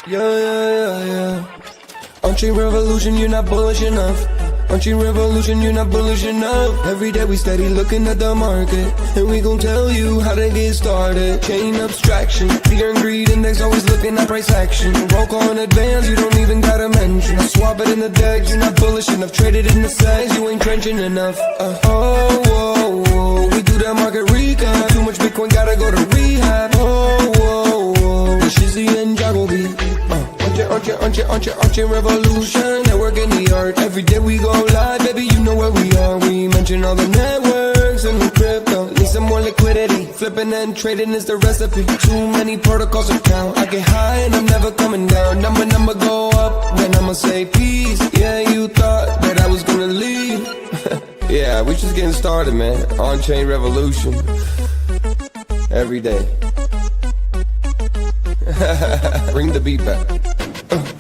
Yeah. OnChain revolution, you're not bullish enough. OnChain revolution, you're not bullish enough. Every day we steady looking at the market, and we gon' tell you how to get started. Chain abstraction, fear and greed index, always looking at price action. Roll call in advance, you don't even gotta mention. I swap it in the deck, you're not bullish enough. Traded in the size, you ain't trenching enough. Whoa, we do that market recap. Too much Bitcoin, gotta go to rehab. Whoa, Shizzy and Yagobi. OnChain revolution, network in the art. Every day we go live, baby, you know where we are. We mention all the networks and the crypto. Need some more liquidity, flipping and trading is the recipe. Too many protocols to count. I get high and I'm never coming down. Number go up, then I'ma say peace. Yeah, you thought that I was gonna leave. Yeah, we just getting started, man. OnChain revolution. Every day. Bring the beat back.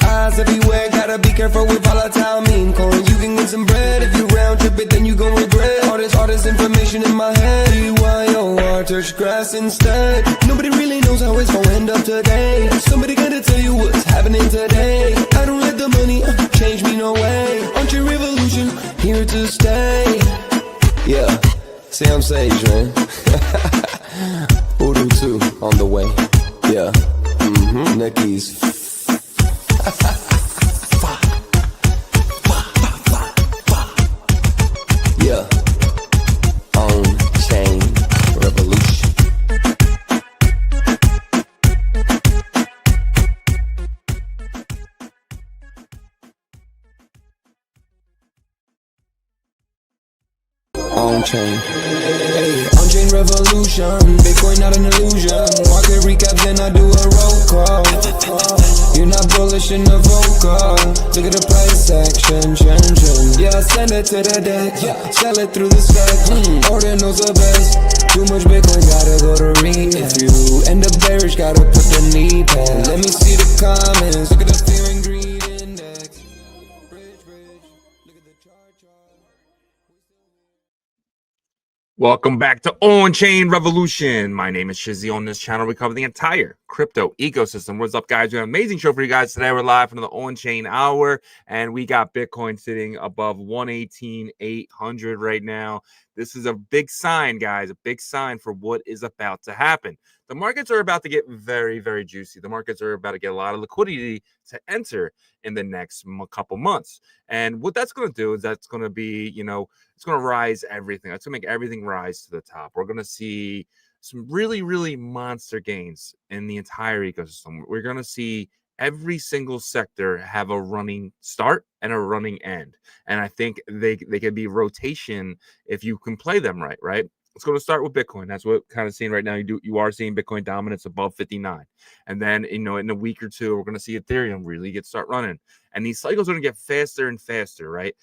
Eyes everywhere, gotta be careful with volatile meme coins. You can get some bread if you round trip it, then you gon' regret. All this information in my head. BYOR, touch grass instead. Nobody really knows how it's gonna end up today. Somebody gotta tell you what's happening today. I don't let the money change me, no way. OnChain revolution, here to stay. Yeah, say I'm sage, man. Voodoo 2 on the way. Yeah, Nicky's. Yeah, OnChain revolution. OnChain. Hey, OnChain revolution. Bitcoin not an illusion. Market recaps and I do a roll call. You're not bullish in the vocal. Look at the price action, change. Yeah, send it to the deck. Sell it through the stack. Ordinals the best. Too much Bitcoin, gotta go to read. If you end up bearish, gotta put the knee pad. Let me see the comments. Look at the fear and greed index. Bridge. Look at the chart. Welcome back to OnChain Revolution. My name is Shizzy. On this channel, we cover the entire crypto ecosystem. What's up, guys? We have an amazing show for you guys today. We're live from the OnChain Hour, and we got Bitcoin sitting above 118,800 right now. This is a big sign, guys, a big sign for what is about to happen. The markets are about to get very, very juicy. The markets are about to get a lot of liquidity to enter in the next couple months. And what that's going to do is that's going to be, it's going to rise everything. That's going to make everything rise to the top. We're going to see some really, really monster gains in the entire ecosystem. We're going to see every single sector have a running start and a running end. And I think they can be rotation if you can play them right? It's going to start with Bitcoin. That's what kind of seeing right now. You are seeing Bitcoin dominance above 59. And then, in a week or two, we're going to see Ethereum really start running. And these cycles are going to get faster and faster, right?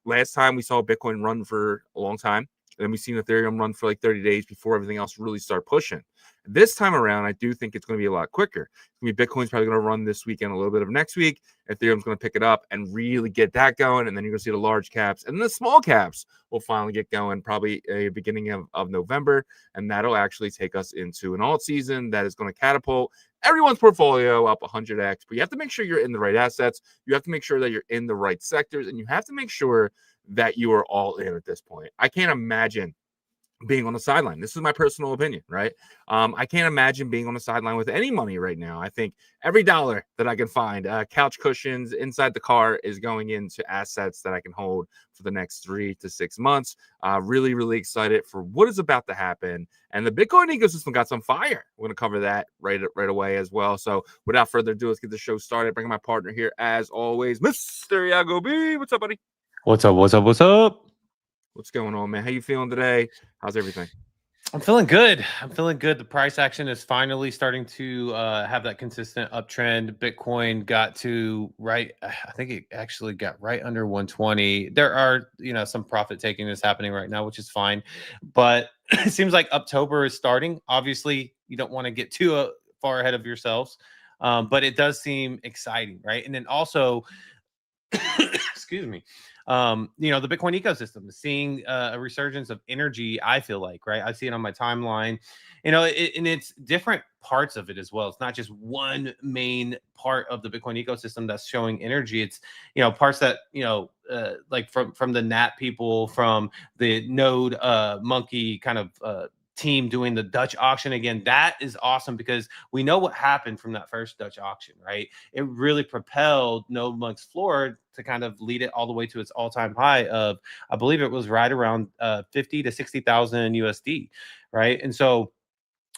Last time we saw Bitcoin run for a long time. Then we've seen Ethereum run for like 30 days before everything else really start pushing. This time around, I do think it's going to be a lot quicker. Bitcoin's probably going to run this weekend, a little bit of next week. Ethereum's going to pick it up and really get that going. And then you're going to see the large caps. And the small caps will finally get going probably beginning of November. And that'll actually take us into an alt season that is going to catapult everyone's portfolio up 100x. But you have to make sure you're in the right assets. You have to make sure that you're in the right sectors. And you have to make sure that you are all in at this point. I can't imagine being on the sideline. This is my personal opinion, right? I can't imagine being on the sideline with any money right now. I think every dollar that I can find, couch cushions inside the car, is going into assets that I can hold for the next 3 to 6 months. Really, really excited for what is about to happen. And the Bitcoin ecosystem got some fire. We're going to cover that right away as well. So without further ado, let's get the show started. Bringing my partner here, as always, Mr. Yagobi. What's up, buddy? What's up? What's going on, man? How you feeling today? How's everything? I'm feeling good. The price action is finally starting to have that consistent uptrend. Bitcoin got to I think it actually got right under 120. There are, some profit taking that's happening right now, which is fine. But it seems like October is starting. Obviously, you don't want to get too far ahead of yourselves. But it does seem exciting, right? And then also, excuse me, you know, the Bitcoin ecosystem is seeing a resurgence of energy. I feel like, right? I see it on my timeline, you know, and it's different parts of it as well. It's not just one main part of the Bitcoin ecosystem that's showing energy. It's, you know, parts that, you know, like from the Nat people, from the Node monkey kind of team doing the Dutch auction again. That is awesome because we know what happened from that first Dutch auction, right? It really propelled Node Monk's floor to kind of lead it all the way to its all-time high of, I believe it was right around 50 to 60,000 USD, right? And so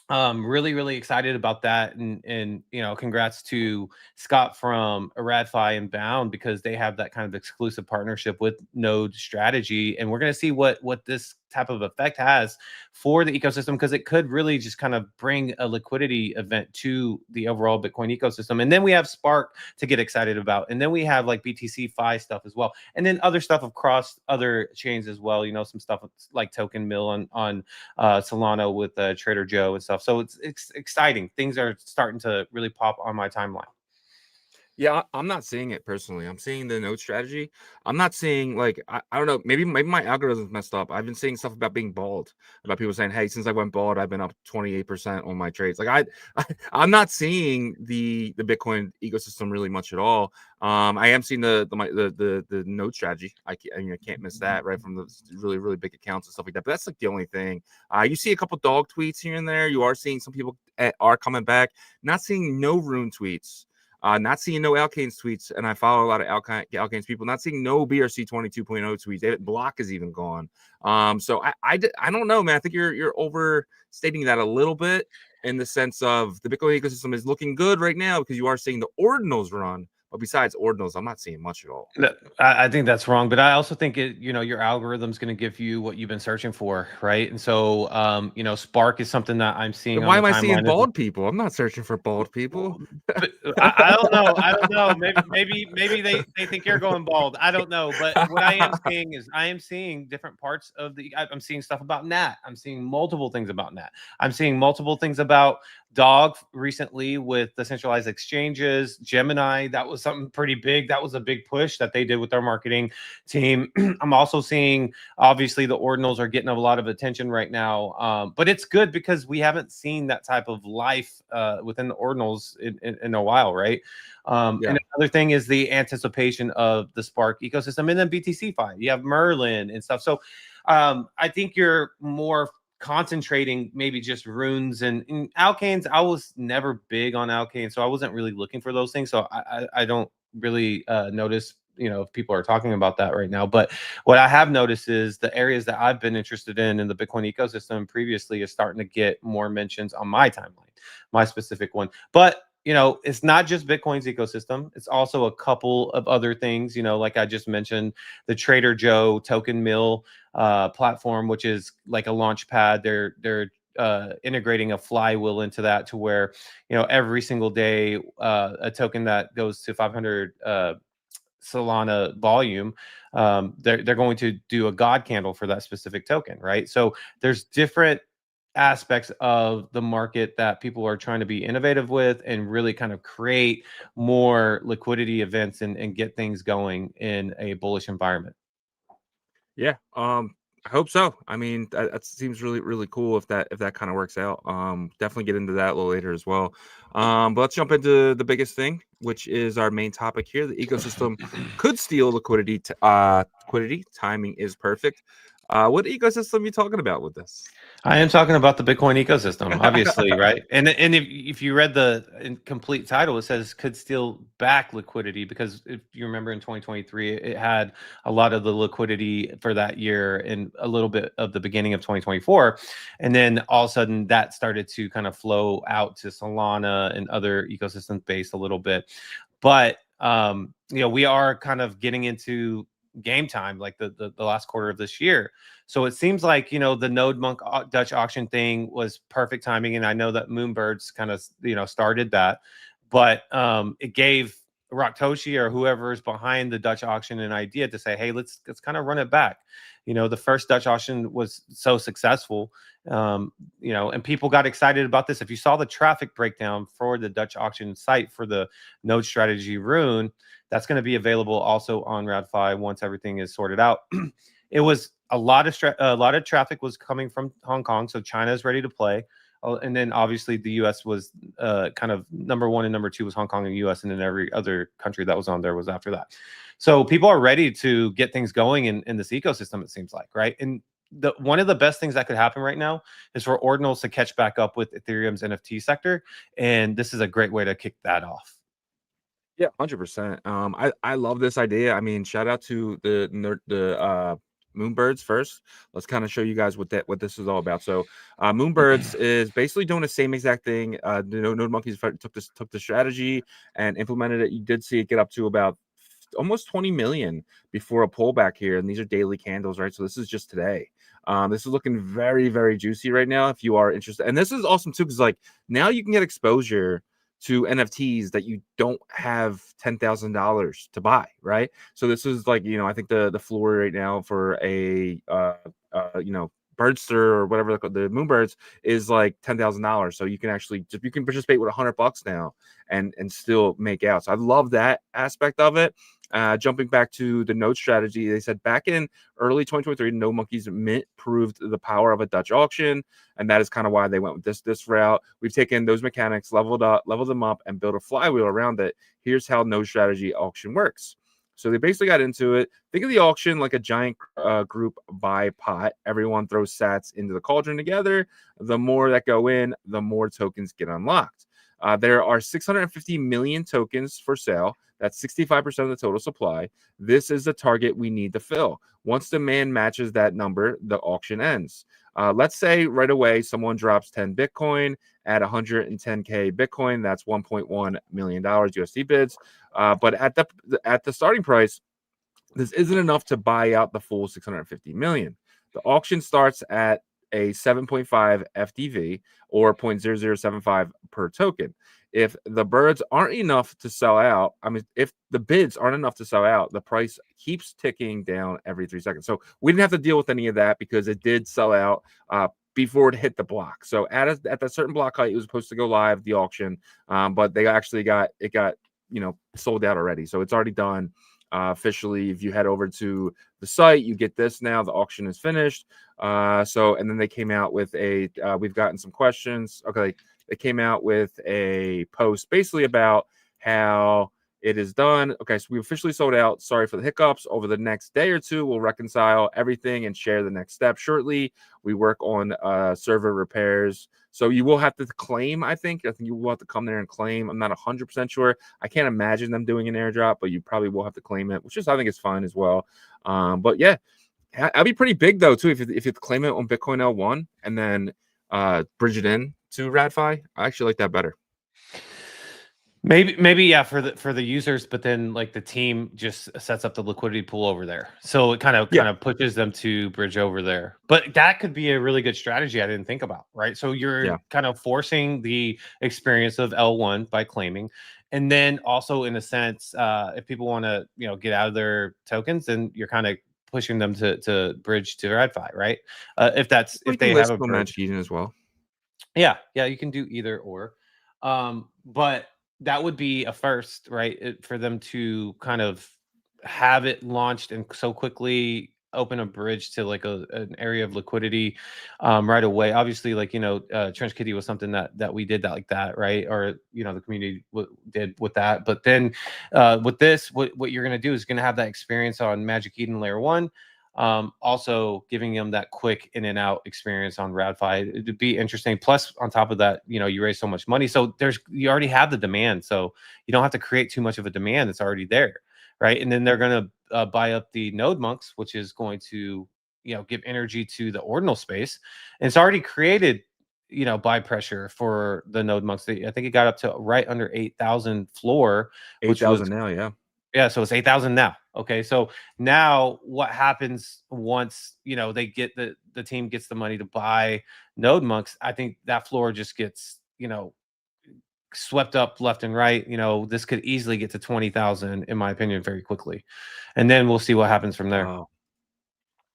really excited about that, and you know, congrats to Scott from Radfi and Bound, because they have that kind of exclusive partnership with Node Strategy, and we're going to see what this type of effect has for the ecosystem, because it could really just kind of bring a liquidity event to the overall Bitcoin ecosystem. And then we have Spark to get excited about, and then we have like BTC Fi stuff as well, and then other stuff across other chains as well, you know, some stuff like Token Mill on Solana with Trader Joe and stuff. So it's exciting. Things are starting to really pop on my timeline. Yeah, I'm not seeing it personally. I'm seeing the node strategy. I'm not seeing, like, I don't know, maybe my algorithm's messed up. I've been seeing stuff about being bald, about people saying, hey, since I went bald, I've been up 28% on my trades. Like I'm not seeing the Bitcoin ecosystem really much at all. I am seeing the node strategy. I mean, I can't miss that, right, from the really big accounts and stuff like that. But that's like the only thing. You see a couple dog tweets here and there. You are seeing some people are coming back. Not seeing no rune tweets. Not seeing no Alkane's tweets, and I follow a lot of Alkane's people. Not seeing no BRC 22.0 tweets. Block is even gone. So I don't know, man. I think you're overstating that a little bit, in the sense of the Bitcoin ecosystem is looking good right now because you are seeing the ordinals run. But besides ordinals, I'm not seeing much at all. I think that's wrong, but I also think you know, your algorithm's going to give you what you've been searching for, right? And so, you know, Spark is something that I'm seeing. Then why am I seeing bald people? I'm not searching for bald people. But I don't know. I don't know. Maybe they think you're going bald. I don't know. But what I am seeing is I am seeing different parts of I'm seeing stuff about Nat. I'm seeing multiple things about Nat. I'm seeing multiple things about Dog recently with the centralized exchanges. Gemini, that was something pretty big. That was a big push that they did with their marketing team. I'm also seeing, obviously, the ordinals are getting a lot of attention right now. But it's good because we haven't seen that type of life within the ordinals in a while, right? And another thing is the anticipation of the Spark ecosystem, and then BTC Fi. You have Merlin and stuff. So I think you're more concentrating maybe just runes and alkanes. I was never big on alkanes, so I wasn't really looking for those things. So I don't really notice, you know, if people are talking about that right now. But what I have noticed is the areas that I've been interested in the Bitcoin ecosystem previously is starting to get more mentions on my timeline, my specific one. But you know, it's not just Bitcoin's ecosystem. It's also a couple of other things, you know, like I just mentioned, the Trader Joe Token Mill platform, which is like a launch pad. They're integrating a flywheel into that, to where, you know, every single day a token that goes to 500 Solana volume, they're going to do a God candle for that specific token, right? So there's different aspects of the market that people are trying to be innovative with and really kind of create more liquidity events and get things going in a bullish environment. Yeah, I hope so. I mean, that seems really cool if that kind of works out. Definitely get into that a little later as well. But let's jump into the biggest thing, which is our main topic here. The ecosystem could steal liquidity. Liquidity timing is perfect. What ecosystem are you talking about with this? I am talking about the Bitcoin ecosystem, obviously, right? And if you read the complete title, it says could steal back liquidity, because if you remember in 2023, it had a lot of the liquidity for that year and a little bit of the beginning of 2024. And then all of a sudden that started to kind of flow out to Solana and other ecosystems based a little bit. But, you know, we are kind of getting into game time, like the last quarter of this year. So it seems like, you know, the Node Monk Dutch auction thing was perfect timing. And I know that Moonbirds kind of, you know, started that, but it gave Raktoshi or whoever is behind the Dutch auction an idea to say, hey, let's kind of run it back. The first Dutch auction was so successful, and people got excited about this. If you saw the traffic breakdown for the Dutch auction site for the node strategy rune, that's going to be available also on RadFi once everything is sorted out. It was a lot of traffic was coming from Hong Kong, so China is ready to play. And then obviously the US was kind of number one and number two was Hong Kong and US, and then every other country that was on there was after that. So people are ready to get things going in this ecosystem, it seems like, right? And one of the best things that could happen right now is for Ordinals to catch back up with Ethereum's NFT sector, and this is a great way to kick that off. Yeah, 100%. I love this idea. I mean, shout out to the Moonbirds first. Let's kind of show you guys what this is all about. So Moonbirds is basically doing the same exact thing. The Node Monkeys took the strategy and implemented it. You did see it get up to about almost 20 million before a pullback here, and these are daily candles, right? So this is just today. This is looking very, very juicy right now if you are interested. And this is awesome too, because like now you can get exposure to NFTs that you don't have $10,000 to buy, right? So this is like, I think the floor right now for a Birdster or whatever the Moonbirds is like $10,000. So you can actually you can participate with $100 now and still make out. So I love that aspect of it. Jumping back to the node strategy, they said back in early 2023, Node Monkeys Mint proved the power of a Dutch auction, and that is kind of why they went with this route. We've taken those mechanics, leveled them up, and built a flywheel around it. Here's how node strategy auction works. So they basically got into it. Think of the auction like a giant group buy pot. Everyone throws sats into the cauldron together. The more that go in, the more tokens get unlocked. There are 650 million tokens for sale. That's 65% of the total supply. This is the target we need to fill. Once demand matches that number, the auction ends. Let's say right away someone drops 10 Bitcoin at 110K Bitcoin. That's $1.1 million USD bids. But at the starting price, this isn't enough to buy out the full 650 million. The auction starts at a 7.5 FDV or 0.0075 per token. If the birds aren't enough to sell out, if the bids aren't enough to sell out, the price keeps ticking down every 3 seconds. So we didn't have to deal with any of that because it did sell out before it hit the block. So at that certain block height, it was supposed to go live, the auction, but they actually got sold out already. So it's already done. Officially, if you head over to the site, you get this now. The auction is finished. And then they came out with we've gotten some questions. Okay, they came out with a post basically about how it is done. Okay, so we officially sold out. Sorry for the hiccups. Over the next day or two, we'll reconcile everything and share the next step shortly. We work on server repairs. So you will have to claim, I think you will have to come there and claim. I'm not 100% sure. I can't imagine them doing an airdrop, but you probably will have to claim it, which is, I think it's fine as well. But yeah, that'd be pretty big though too if you claim it on Bitcoin L1 and then bridge it in to RadFi. I actually like that better. Maybe yeah, for the users, but then like the team just sets up the liquidity pool over there, so it kind of pushes them to bridge over there. But that could be a really good strategy I didn't think about, right? So you're kind of forcing the experience of L1 by claiming, and then also in a sense, if people want to get out of their tokens, then you're kind of pushing them to bridge to RadFi, right? If they have a bridge as well. Yeah, you can do either or, but that would be a first, right? For them to kind of have it launched and so quickly open a bridge to like an area of liquidity right away. Obviously, like Trench Kitty was something that we did that, right? Or the community did with that. But then with this, what you're gonna do is gonna have that experience on Magic Eden Layer 1. Also giving them that quick in and out experience on RadFi. It'd be interesting. Plus, on top of that, you raise so much money. So you already have the demand. So you don't have to create too much of a demand. It's already there, right? And then they're going to buy up the node monks, which is going to, give energy to the ordinal space. And it's already created, buy pressure for the node monks. I think it got up to right under 8,000 floor. 8,000 now, yeah. Yeah, so it's 8,000 now. Okay, so now what happens once they get the team gets the money to buy node monks? I think that floor just gets swept up left and right. You know, this could easily get to 20,000 in my opinion very quickly, and then we'll see what happens from there. Wow.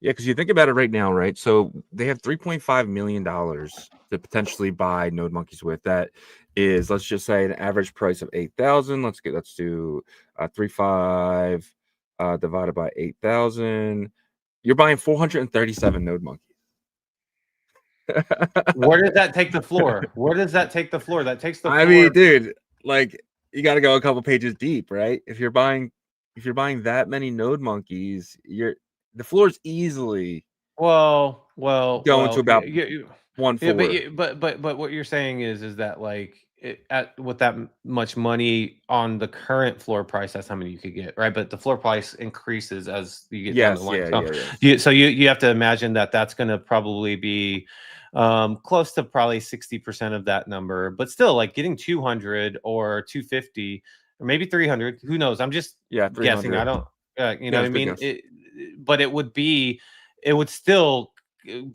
Yeah, because you think about it right now, right? So they have $3.5 million to potentially buy node monkeys with. That is, let's just say, an average price of 8,000. Let's do 3.5 divided by 8,000. You're buying 437 node monkeys. Where does that take the floor? Where does that take the floor? That takes the floor. I mean, dude, like you got to go a couple pages deep, right? If you're buying that many node monkeys, the floor is easily well going to about yeah, 1.4. but what you're saying is that like with that much money on the current floor price, that's how many you could get, right? But the floor price increases as you get down the line. So you have to imagine that that's going to probably be close to probably 60% of that number, but still like getting 200 or 250 or maybe 300, who knows? I'm just guessing. I don't you know what I mean? But it would still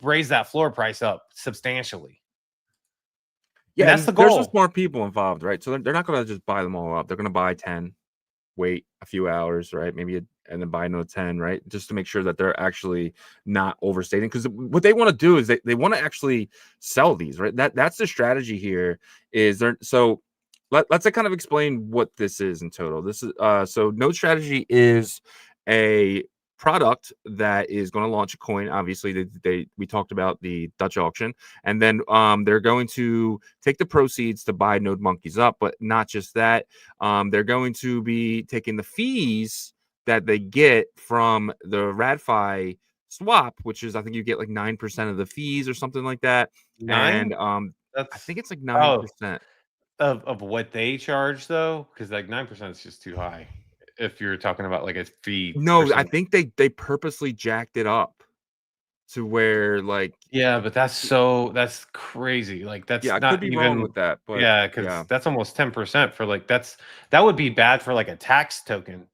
raise that floor price up substantially. Yeah, and that's the goal. There's some smart people involved, right? So they're not going to just buy them all up. They're going to buy 10, wait a few hours, right? Maybe and then buy another 10, right? Just to make sure that they're actually not overstating. Because what they want to do is they want to actually sell these, right? That's the strategy here. So let's kind of explain what this is in total. This is so Node Strategy is a product that is going to launch a coin. Obviously, we talked about the Dutch auction, and then they're going to take the proceeds to buy node monkeys up. But not just that, they're going to be taking the fees that they get from the RadFi swap, which is I think you get like 9% of the fees or something like that. 9? And I think it's like 9% of what they charge though, because like 9% is just too high. If you're talking about like a fee. No, I think they purposely jacked it up to where like but that's crazy. Like that's I not could be even wrong with that, but because that's almost 10% for like that would be bad for like a tax token.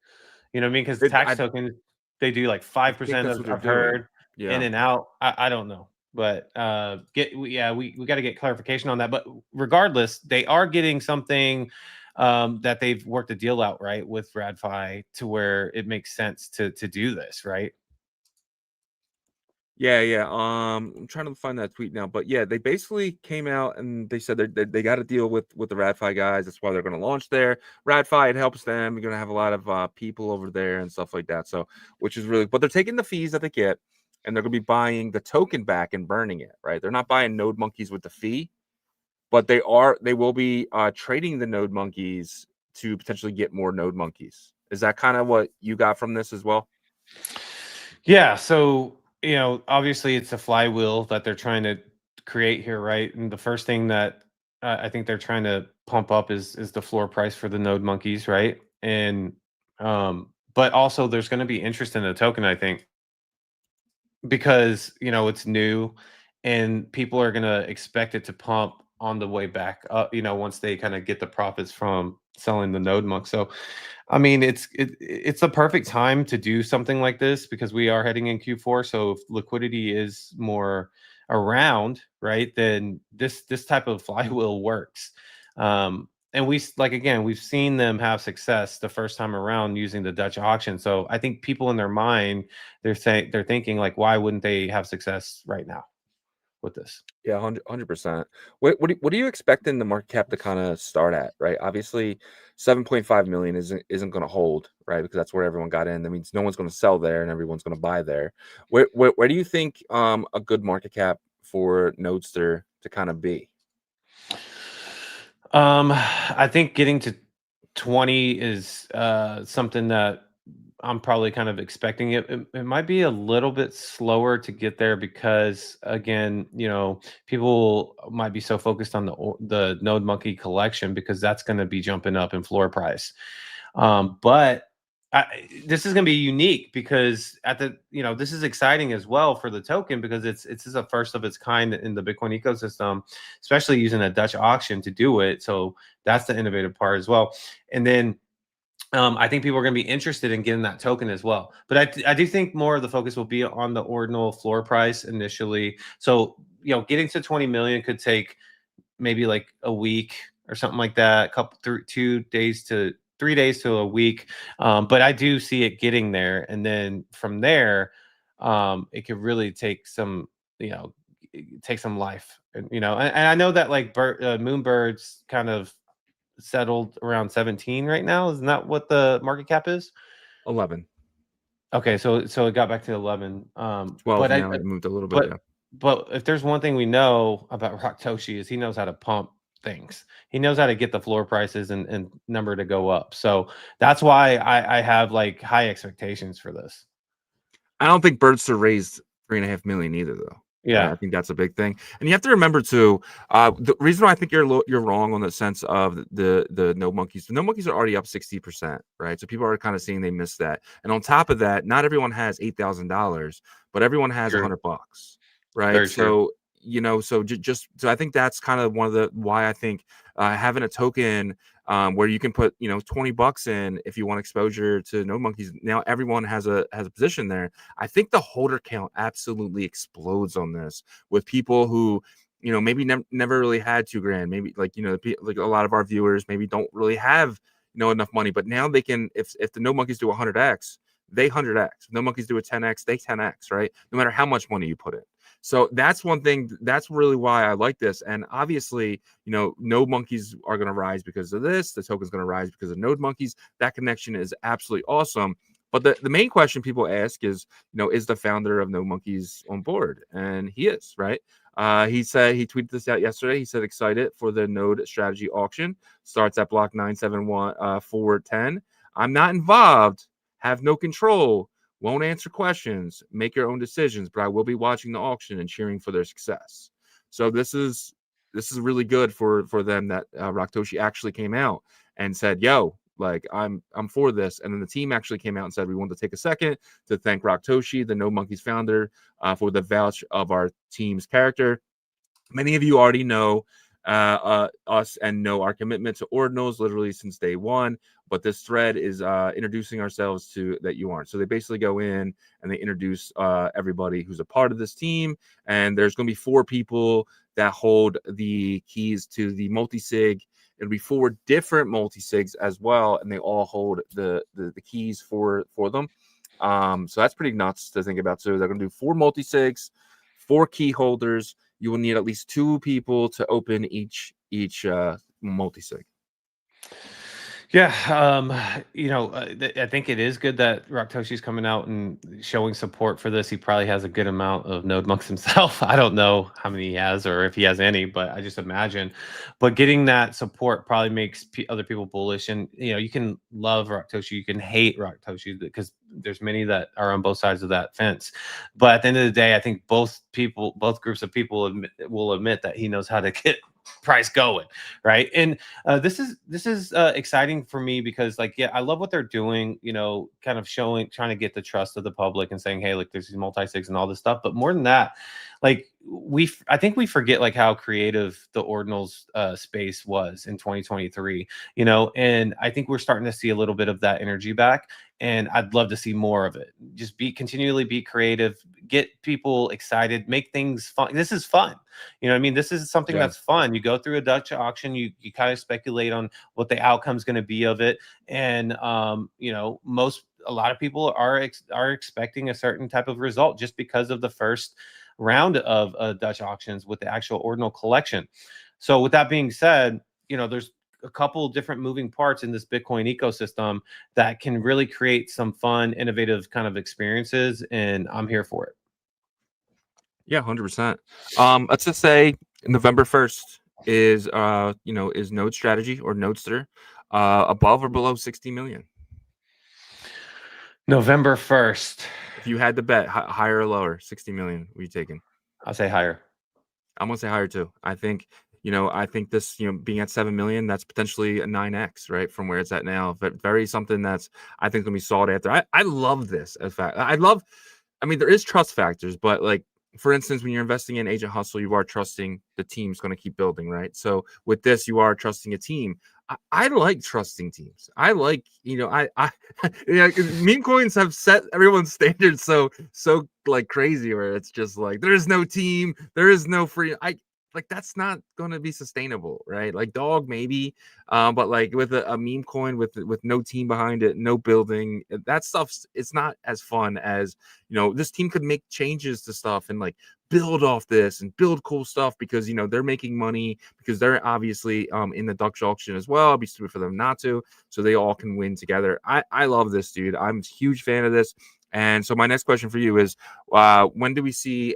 You know what I mean? Because tax tokens they do like 5% I've heard in and out. I don't know. But we got to get clarification on that. But regardless, they are getting something that they've worked a deal out right with RadFi to where it makes sense to do this, right? Yeah. I'm trying to find that tweet now, but yeah, they basically came out and they said they got a deal with the RadFi guys. That's why they're going to launch there. RadFi, it helps them. You're going to have a lot of people over there and stuff like that. So, which is really, but they're taking the fees that they get, and they're going to be buying the token back and burning it. Right? They're not buying node monkeys with the fee, but they will be trading the node monkeys to potentially get more node monkeys. Is that kind of what you got from this as well? Yeah. So, you know, obviously it's a flywheel that they're trying to create here, right? And the first thing that I think they're trying to pump up is the floor price for the node monkeys, right? And but also there's going to be interest in the token, I think, because you know it's new and people are going to expect it to pump on the way back up, you know, once they kind of get the profits from selling the node monk. So I mean it's a perfect time to do something like this because we are heading in Q4. So if liquidity is more around, right, then this type of flywheel works. And we've seen them have success the first time around using the Dutch auction. So I think people in their mind, they're thinking like, why wouldn't they have success right now with this? Yeah, 100%. What are you expecting the market cap to kind of start at, right? Obviously, 7.5 million isn't going to hold, right? Because that's where everyone got in. That means no one's going to sell there and everyone's going to buy there. Where do you think a good market cap for Nodester to kind of be? I think getting to 20 is something that I'm probably kind of expecting it might be a little bit slower to get there because again, you know, people might be so focused on the node monkey collection because that's going to be jumping up in floor price. But this is going to be unique because this is exciting as well for the token because it's a first of its kind in the Bitcoin ecosystem, especially using a Dutch auction to do it. So that's the innovative part as well. And then I think people are going to be interested in getting that token as well. But I do think more of the focus will be on the ordinal floor price initially. So, you know, getting to 20 million could take maybe like a week or something like that. Through 3 days to a week. But I do see it getting there, and then from there, it could really take some, take some life, and I know that like Moonbird's kind of settled around 17 right now. Isn't that what the market cap is? 11. Okay, so it got back to 11. 12 but now. It moved a little bit. but if there's one thing we know about Raktoshi is he knows how to pump things. He knows how to get the floor prices and number to go up. So that's why I have like high expectations for this. I don't think Birdster raised 3.5 million either, though. Yeah, I think that's a big thing, and you have to remember too. The reason why I think you're wrong on the sense of the no monkeys. The no monkeys are already up 60%, right? So people are kind of seeing they missed that, and on top of that, not everyone has $8,000, but everyone has true. $100, right? Very true. So so just so I think that's kind of one of the why I think having a token where you can put $20 in if you want exposure to no monkeys. Now everyone has a position there. I think the holder count absolutely explodes on this with people who maybe never really had $2,000, maybe like like a lot of our viewers maybe don't really have enough money, but now they can, if the no monkeys do 100x, they 100x. No monkeys do a 10x, they 10x, right? No matter how much money you put in. So that's one thing. That's really why I like this. And obviously, no monkeys are going to rise because of this. The token's going to rise because of node monkeys. That connection is absolutely awesome. But the main question people ask is, is the founder of No Monkeys on board? And he is, right? He tweeted this out yesterday. He said, excited for the node strategy auction. Starts at block 971-410. I'm not involved, have no control, won't answer questions, make your own decisions, but I will be watching the auction and cheering for their success. So this is really good for them that Raktoshi actually came out and said, yo, like I'm for this. And then the team actually came out and said, we want to take a second to thank Raktoshi, the No Monkeys founder, for the vouch of our team's character. Many of you already know us and know our commitment to Ordinals literally since day one. But this thread is introducing ourselves to that you aren't. So they basically go in and they introduce everybody who's a part of this team. And there's going to be 4 people that hold the keys to the multi-sig. It'll be 4 different multi-sigs as well. And they all hold the keys for them. So that's pretty nuts to think about. So they're going to do 4 multi-sigs, 4 key holders. You will need at least 2 people to open each multi-sig. Yeah, I think it is good that Raktoshi's coming out and showing support for this. He probably has a good amount of node monks himself. I don't know how many he has or if he has any, but I just imagine. But getting that support probably makes other people bullish. And you can love Raktoshi, you can hate Raktoshi because there's many that are on both sides of that fence. But at the end of the day, I think both groups of people will admit that he knows how to get price going, right? And this is exciting for me because I love what they're doing, kind of trying to get the trust of the public and saying, hey, look, there's these multi-sigs and all this stuff. But more than that, I think we forget how creative the Ordinals space was in 2023, and I think we're starting to see a little bit of that energy back. And I'd love to see more of it. Just continually be creative, get people excited, make things fun. This is fun. This is something that's fun. You go through a Dutch auction, you kind of speculate on what the outcome's going to be of it. And, a lot of people are expecting a certain type of result just because of the first round of Dutch auctions with the actual Ordinal collection. So with that being said, there's a couple different moving parts in this Bitcoin ecosystem that can really create some fun, innovative kind of experiences. And I'm here for it. Yeah, 100%. Let's just say November 1st is node strategy or nodester above or below 60 million. November 1st. If you had to bet higher or lower, 60 million, what are you taking? I'll say higher. I'm gonna say higher too. I think this, being at 7 million, that's potentially a 9x, right, from where it's at now. But very something that's I think gonna be sought after. I love this. In fact, there is trust factors, but for instance, when you're investing in Agent Hustle, you are trusting the team's going to keep building, right? So with this, you are trusting a team. I like trusting teams. I like, meme coins have set everyone's standards so crazy where it's just there is no team, there is no free. like that's not going to be sustainable, right? Like dog maybe, but like with a meme coin with no team behind it, no building, that stuff's it's not as fun as, you know, this team could make changes to stuff and like build off this and build cool stuff because, you know, they're making money because they're obviously in the Dutch auction as well. It'd be stupid for them not to, so they all can win together. I love this, dude. I'm a huge fan of this. And so my next question for you is, when do we see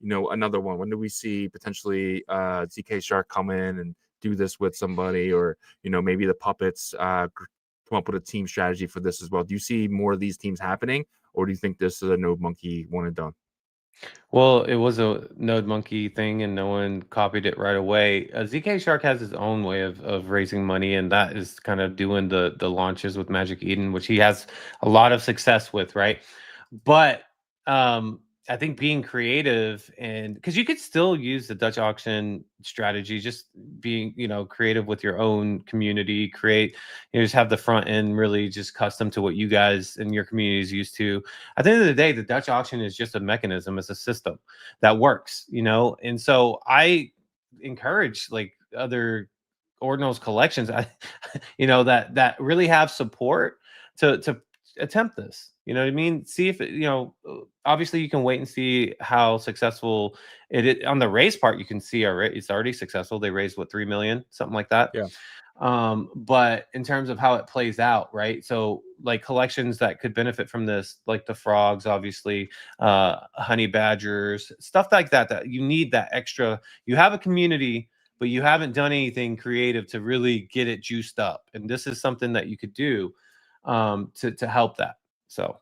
another one? When do we see potentially ZK Shark come in and do this with somebody, or, you know, maybe the puppets come up with a team strategy for this as well? Do you see more of these teams happening, or do you think this is a Node Monkey one and done? Well, it was a Node Monkey thing, and no one copied it right away. ZK Shark has his own way of raising money, and that is kind of doing the launches with Magic Eden, which he has a lot of success with, right? But I think being creative, and because you could still use the Dutch auction strategy, just being, you know, creative with your own community, just have the front end really just custom to what you guys and your community is used to. At the end of the day, the Dutch auction is just a mechanism, it's a system that works, you know. And so I encourage like other Ordinals collections, that really have support to attempt this. You know what I mean? See if obviously you can wait and see how successful it is. On the raise part, you can see it's already successful. They raised 3 million, something like that. Yeah. But in terms of how it plays out, right? So like collections that could benefit from this, like the frogs, obviously, honey badgers, stuff like that you need that extra. You have a community, but you haven't done anything creative to really get it juiced up. And this is something that you could do to help that. So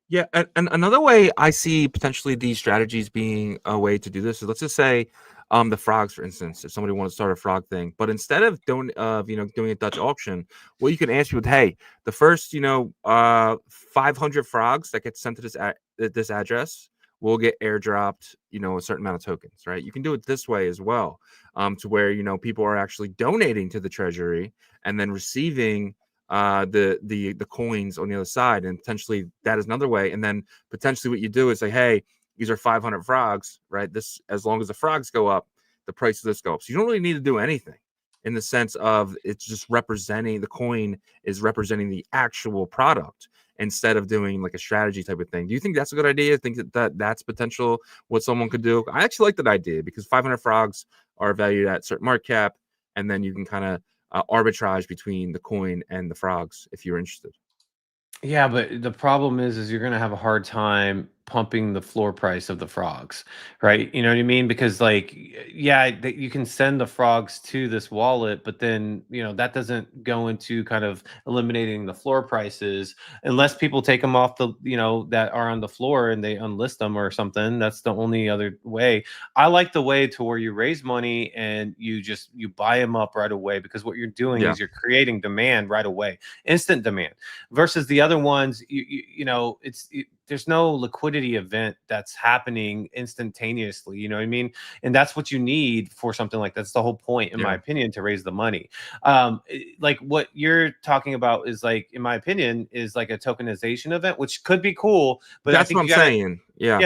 yeah, and another way I see potentially these strategies being a way to do this is, let's just say the frogs, for instance, if somebody wants to start a frog thing, but instead of doing a Dutch auction, well, you can answer with, hey, the first 500 frogs that get sent to this address will get airdropped a certain amount of tokens, right? You can do it this way as well, to where people are actually donating to the treasury and then receiving the coins on the other side, and potentially that is another way. And then potentially what you do is say, hey, these are 500 frogs, right? This, as long as the frogs go up, the price of this go up. So you don't really need to do anything, in the sense of it's just representing, the coin is representing the actual product instead of doing like a strategy type of thing. Do you think that's a good idea? Think that's potential what someone could do? I actually like that idea, because 500 frogs are valued at certain market cap, and then you can kind of arbitrage between the coin and the frogs if you're interested. Yeah, but the problem is you're going to have a hard time pumping the floor price of the frogs, right? You know what I mean? Because like, you can send the frogs to this wallet, but then, that doesn't go into kind of eliminating the floor prices unless people take them off the, that are on the floor and they unlist them or something. That's the only other way. I like the way to where you raise money and you buy them up right away, because what you're doing is you're creating demand right away, instant demand, versus the other ones, there's no liquidity event that's happening instantaneously. You know what I mean? And that's what you need for something like that. That's the whole point, in my opinion, to raise the money. Like what you're talking about is, like, in my opinion, is like a tokenization event, which could be cool. But that's what I'm saying. Yeah.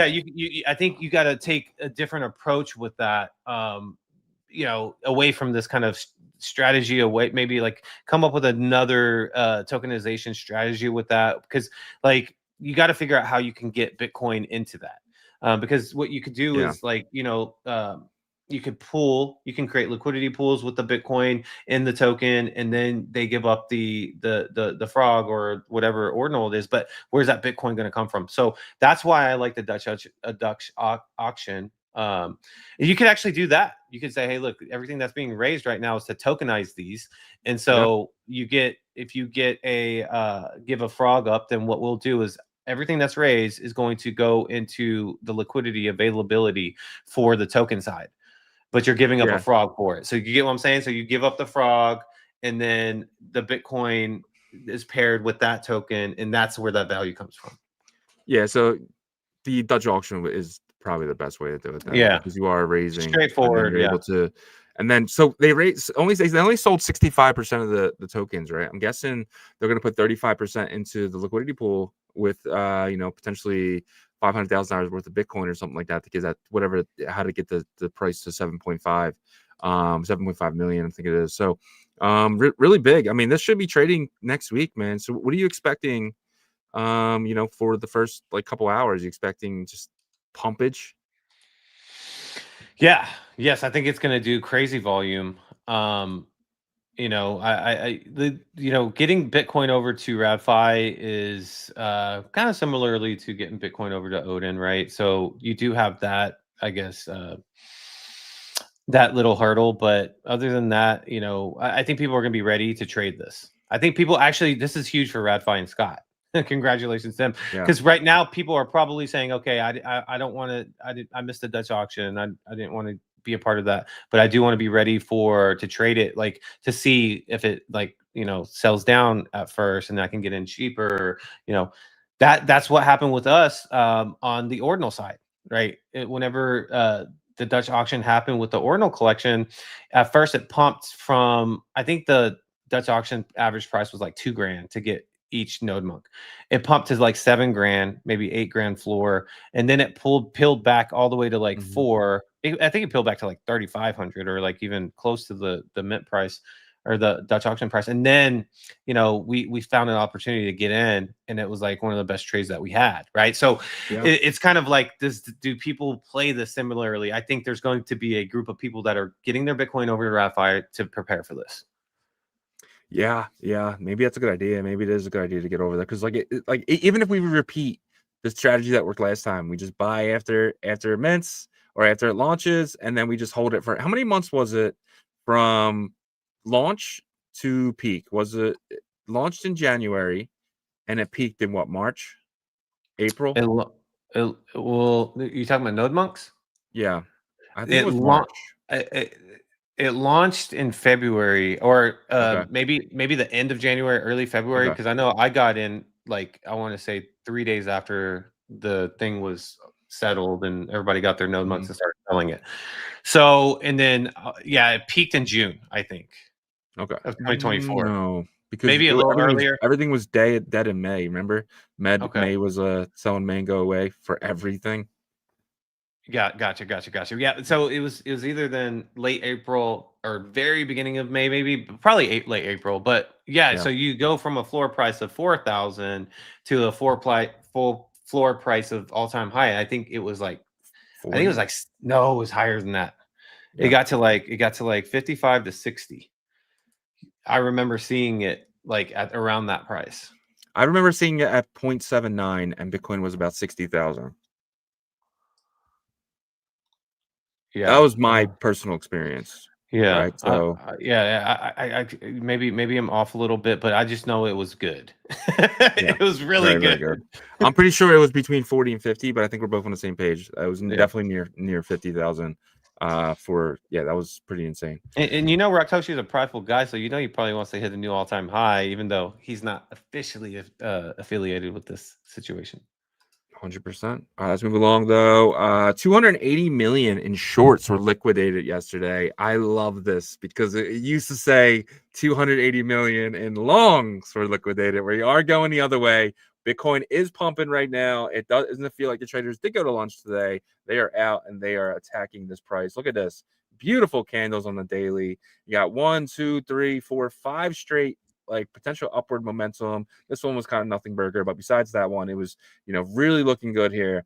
I think you got to take a different approach with that. Away from this kind of strategy, away, maybe like come up with another tokenization strategy with that, because like you got to figure out how you can get Bitcoin into that, because what you could do is like you can create liquidity pools with the Bitcoin in the token, and then they give up the frog or whatever ordinal it is. But where's that Bitcoin going to come from? So that's why I like the Dutch auction. You could actually do that. You could say, hey, look, everything that's being raised right now is to tokenize these. And so if you get give a frog up, then what we'll do is everything that's raised is going to go into the liquidity availability for the token side, but you're giving up a frog for it. So you get what I'm saying? So you give up the frog, and then the Bitcoin is paired with that token, and that's where that value comes from. Yeah. So the Dutch auction is probably the best way to do it then, because you are raising straightforward, and you're able to, and then so they only sold 65% of the tokens, right? I'm guessing they're going to put 35% into the liquidity pool with potentially $500,000 worth of Bitcoin or something like that to get that whatever how to get the price to 7.5 million, I think it is. So really big. I mean, this should be trading next week, man. So what are you expecting? For the first like couple hours, you expecting just pumpage? Yeah. Yes, I think it's going to do crazy volume. Getting Bitcoin over to RadFi is kind of similarly to getting Bitcoin over to Odin, right? So you do have that, I guess, that little hurdle. But other than that, I think people are going to be ready to trade this. I think people actually, this is huge for RadFi and Scott. Congratulations to them. Yeah. Because right now people are probably saying, okay, I don't want to, I missed the Dutch auction. I didn't want to be a part of that, but I do want to be ready to trade it, like to see if it sells down at first and I can get in cheaper. That's what happened with us on the Ordinal side, right? Whenever the Dutch auction happened with the Ordinal collection, at first it pumped from, I think the Dutch auction average price was like $2,000 to get each node monk. It pumped to like $7,000, maybe $8,000 floor, and then it peeled back all the way to like $4,000. I think it peeled back to like 3,500 or like even close to the mint price or the Dutch auction price. And then, we found an opportunity to get in, and it was like one of the best trades that we had, right? So it's kind of like this. Do people play this similarly? I think there's going to be a group of people that are getting their Bitcoin over to RadFi to prepare for this. Yeah, maybe that's a good idea. Maybe it is a good idea to get over there because, even if we repeat the strategy that worked last time, we just buy after it mints or after it launches, and then we just hold it for how many months was it from launch to peak? Was it launched in January and it peaked in what, March, April? Well, you talking about node monks? Yeah, I think it was March. It launched in February or Okay. maybe the end of January, early February, because I know I got in like I want to say 3 days after the thing was settled and everybody got their node monks and started selling it. So and then it peaked in June, I think. Okay. Of 2024. No, because maybe a little earlier. Everything was dead in May. Remember, May was selling mango away for everything. Gotcha. Yeah, so it was either then late April or very beginning of May, maybe probably late April. But so you go from a floor price of 4,000 to a full floor price of all time high. I think it was like 40? it was higher than that. Yeah. It got to like 55 to 60. I remember seeing it like at around that price. I remember seeing it at 0.79 and Bitcoin was about 60,000. Yeah, that was my personal experience. Yeah. Right. So I maybe I'm off a little bit, but I just know it was good. It was really very good. I'm pretty sure it was between 40 and 50, but I think we're both on the same page. It was definitely near 50,000. That was pretty insane. And Raktoshi is a prideful guy, so he probably wants to hit a new all-time high, even though he's not officially affiliated with this situation. 100%. All right, let's move along though. 280 million in shorts were liquidated yesterday. I love this because it used to say 280 million in longs were liquidated. We are going the other way. Bitcoin is pumping right now. It doesn't feel like the traders did go to lunch today. They are out and they are attacking this price. Look at this. Beautiful candles on the daily. You got 1, 2, 3, 4, 5 straight like potential upward momentum. This one was kind of nothing burger, but besides that one, it was really looking good here.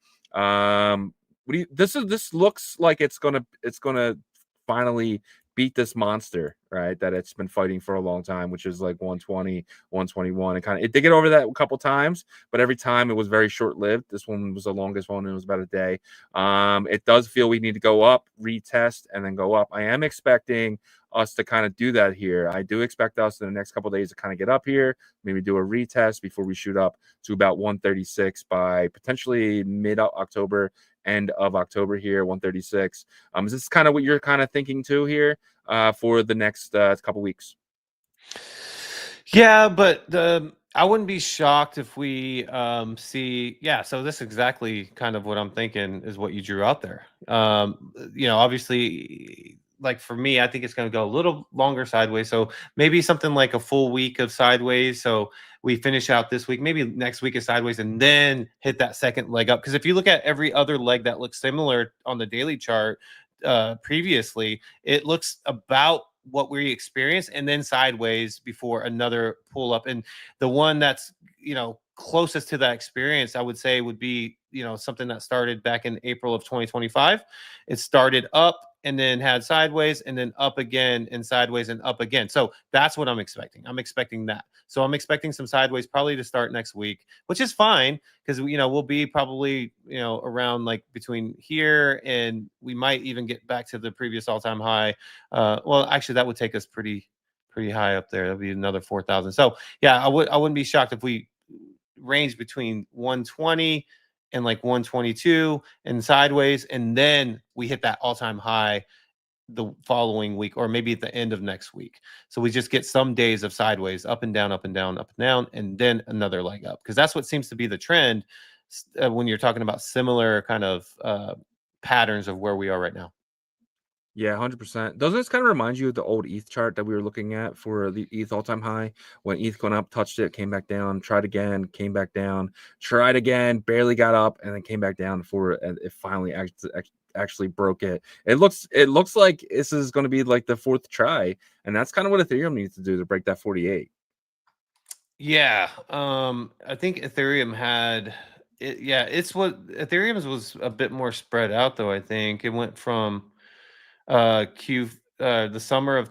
This looks like it's gonna finally beat this monster, right? That it's been fighting for a long time, which is like 120, 121. It did get over that a couple times, but every time it was very short-lived. This one was the longest one, and it was about a day. It does feel we need to go up, retest, and then go up. I am expecting us to kind of do that here. I do expect us in the next couple of days to kind of get up here, maybe do a retest before we shoot up to about 136 by potentially mid-October, end of October here, 136. Is this kind of what you're kind of thinking too here for the next couple weeks? Yeah, but I wouldn't be shocked if we see. Yeah, so this is exactly kind of what I'm thinking is what you drew out there. Obviously like for me, I think it's going to go a little longer sideways. So maybe something like a full week of sideways. So we finish out this week, maybe next week is sideways, and then hit that second leg up. Because if you look at every other leg that looks similar on the daily chart previously, it looks about what we experienced and then sideways before another pull up. And the one that's, closest to that experience, I would say would be, something that started back in April of 2025. It started up and then had sideways and then up again and sideways and up again. So that's what I'm expecting. I'm expecting that. So I'm expecting some sideways probably to start next week, which is fine because, we'll be probably, around like between here and we might even get back to the previous all-time high. Well, actually that would take us pretty high up there. That'd be another 4,000. So yeah, I wouldn't be shocked if we range between 120 and like 122 and sideways, and then we hit that all-time high the following week, or maybe at the end of next week. So we just get some days of sideways, up and down, up and down, up and down, and then another leg up, because that's what seems to be the trend when you're talking about similar kind of patterns of where we are right now. Yeah, 100%. Doesn't this kind of remind you of the old ETH chart that we were looking at for the ETH all-time high? When ETH went up, touched it, came back down, tried again, came back down, tried again, barely got up, and then came back down before it finally actually broke it. It looks like this is going to be like the fourth try, and that's kind of what Ethereum needs to do to break that 48. Yeah, I think Ethereum had it. Yeah, it's what Ethereum's was a bit more spread out, though. I think it went from the summer of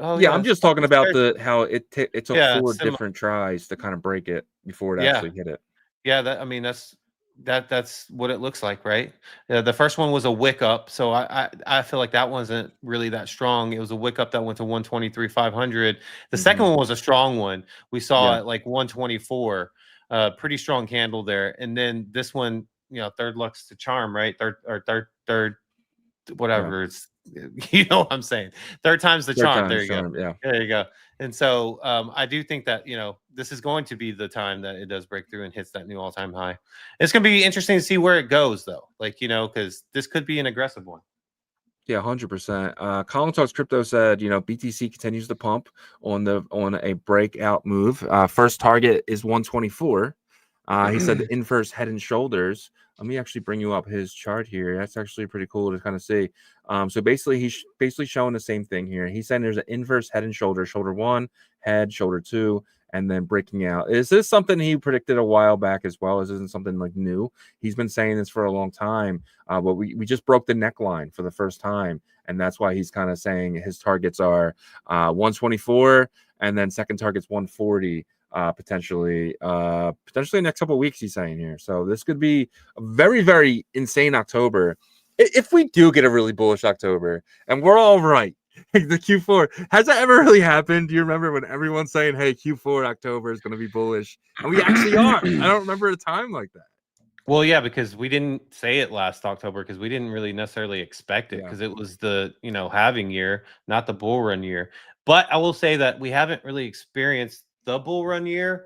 I'm just talking about how it took Yeah, 4 different tries to kind of break it before it Yeah. actually hit it. Yeah, that's what it looks like, right? The first one was a wick up, so I feel like that wasn't really that strong. It was a wick up that went to 123,500. The second one was a strong one. We saw at like 124, pretty strong candle there. And then this one, third luck's to charm, right? Third, whatever. It's you know what I'm saying. Third time's the charm. There you go. Yeah. There you go. And so I do think that, this is going to be the time that it does break through and hits that new all-time high. It's going to be interesting to see where it goes, though. Like, because this could be an aggressive one. Yeah, 100%. Colin Talks Crypto said, BTC continues to pump on a breakout move. First target is 124. He said the inverse head and shoulders. Let me actually bring you up his chart here. That's actually pretty cool to kind of see. So basically, he's basically showing the same thing here. He's saying there's an inverse head and shoulder one, head, shoulder two, and then breaking out. Is this something he predicted a while back as well? This isn't something like new. He's been saying this for a long time, but we just broke the neckline for the first time, and that's why he's kind of saying his targets are 124, and then second target's 140. Potentially next couple of weeks, he's saying here. So this could be a very, very insane October. If we do get a really bullish October and we're all right, the Q4, has that ever really happened? Do you remember when everyone's saying, hey, Q4 October is going to be bullish? And we actually are. I don't remember a time like that. Well, yeah, because we didn't say it last October because we didn't really necessarily expect it because it was the, halving year, not the bull run year. But I will say that we haven't really experienced the bull run year,